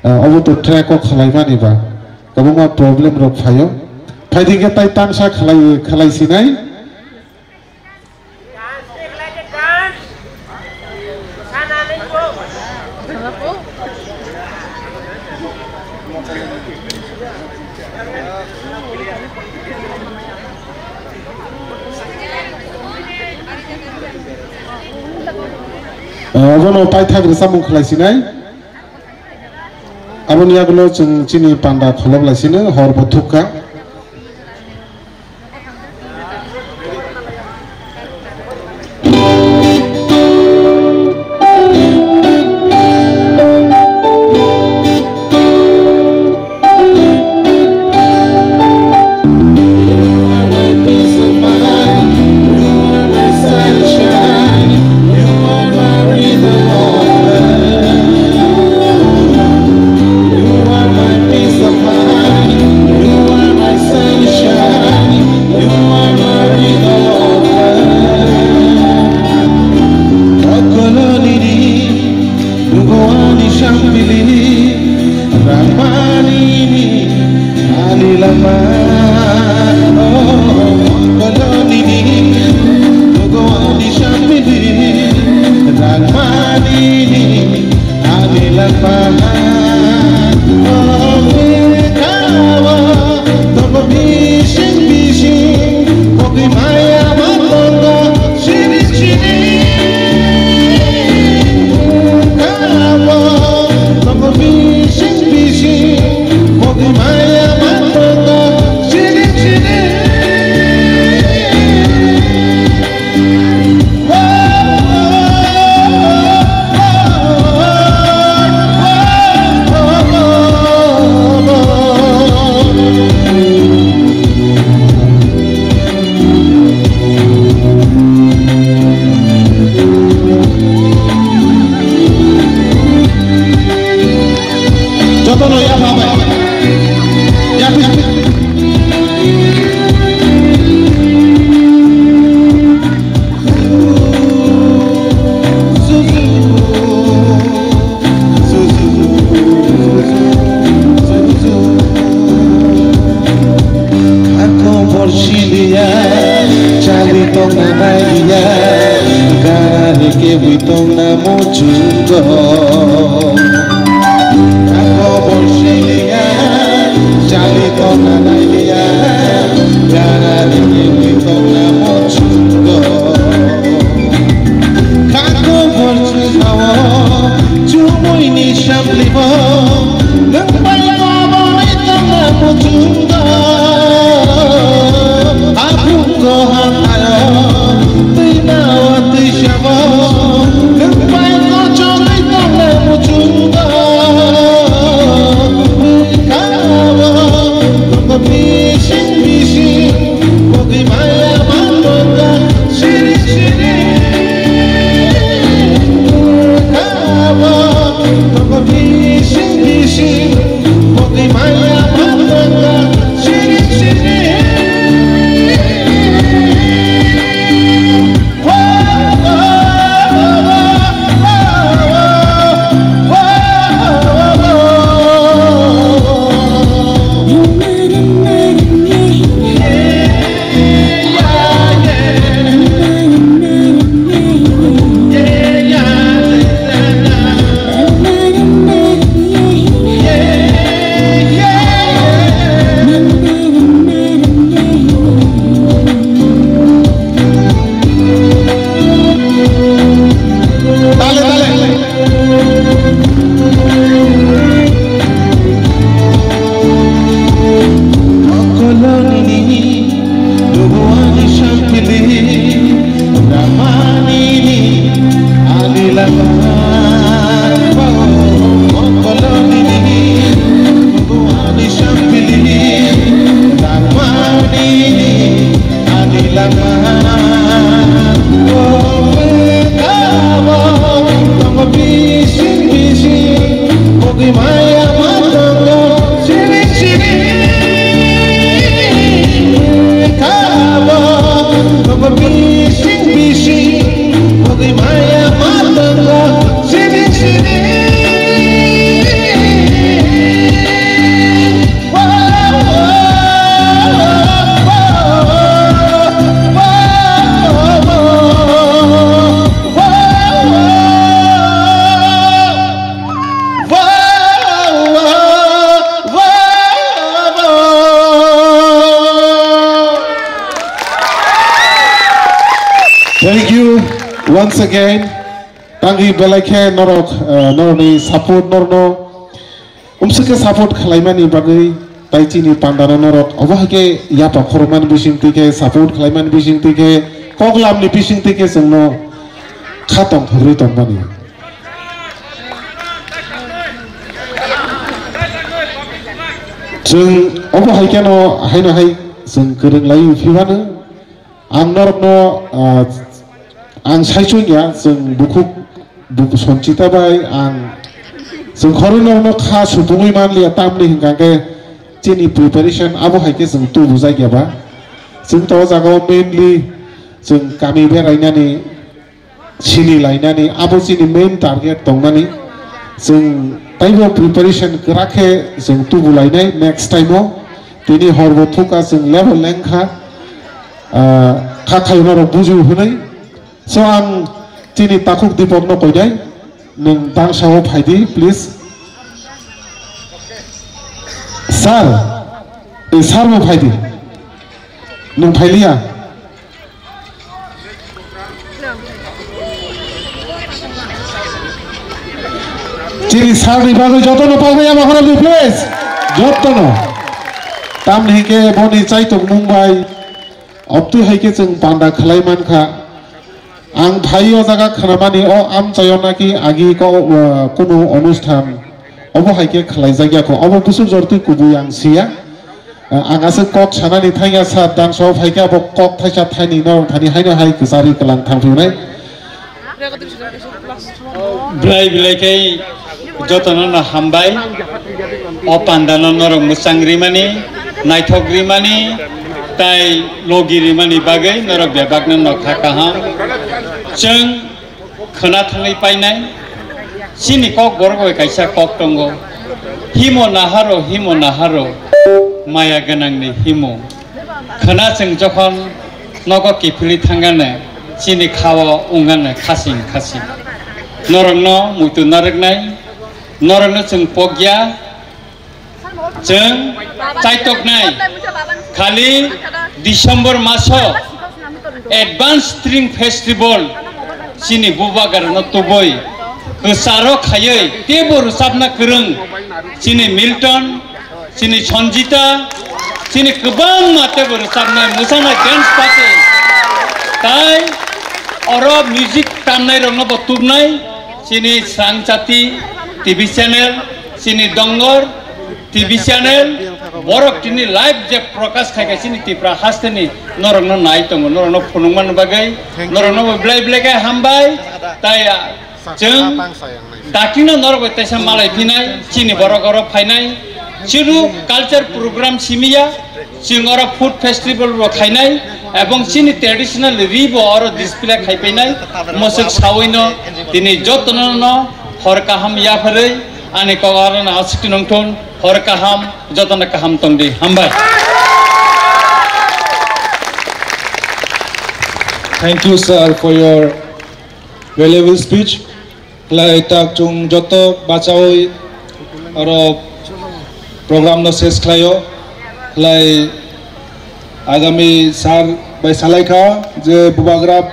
abo to track ko khlaimani ba kabunga problem rok phayo phaidinge tai tansa khlai sinai abono paithak resamung khlaisinai aboni agulo chung chini panda kholok laisine hor bothukka me Thank you once again. Tangi belakhe norok norni support norno. Umsake support khlaimani bagai taiti ni pandana norok. Obahke yapa khorman bising tike support khlaiman bising tike koglam ni bising tike sengno khatong khori tong bani. Jeng obahke no haina hai jeng kereng layu fiwana. Ang norok no ang saisunya jeng buku soncita bai ang jeng khorino no kha subungui manli tamni hingkake chini preparation abo haike jeng tu bujai geba jeng to jago mainly jeng kami berainani chini lainani abo chini main target tongnani jeng taibo preparation kerakhe jeng tu bulainai next time o tini horbo thuka jeng level lengkha khakai norok buju hunai. So ang tini takuk dipok no koidai nung tang sawo phaidi please sir sir mo phaidi nung phailia tini sir ni bago joto no pabe ama khora di please joto no tam hike boni chaitok mumbai optu haike jeng panda khlaiman kha ang bhaiyo jaga khanamani o am chayona ki agi ko kono অনুষ্ঠান obo haike khlai jagya ko obo busur jorti kubu ang sia ang ase kok sanani thaiya sa dan so haike bo kok thaisa thaini no thani haina hai kusari kalang thangphunai blai blai kai jotono na hambai o pandana norok musangri mani naithogri mani tai logiri mani bagai norok bebakna nokhakaha jeng khana thangai painai sini kok borgoi kaisa kok tongo himo naharo maya ganangni himo khana jeng jokhon nogo kipili thangane sini khawa ungane khasing norokno muitu nareknai norokno jeng pogya jeng chaitoknai khali December maso advance string festival sini bubagar no tuboi kesaro khayai tebor sabna kereng sini Milton sini Sonjita sini kebang mate bor sabna musana dance party tai oro music tamnai rongno botubnai sini Sangchati TV channel sini Dongor TV channel borok tini live je prakash khai sini tipra hasteni norongno nai tongo norongno phunungman bagai norongno blai kai hambai tai jeng dakino norog taisa malai pinai sini borok phainai chiru culture program simia singora food festival ro khainai ebong sini traditional ribo oro display khai painai mosuk saoino tini jotno no horkaham ya pharei ani kogarana asiti nongton horkaham jotna kaham tongdi hambai. Thank you sir for your valuable speech. Lai tak chung joto bachawoi aro program no ses khlayo lai agami sar bai salai kha je bubagrab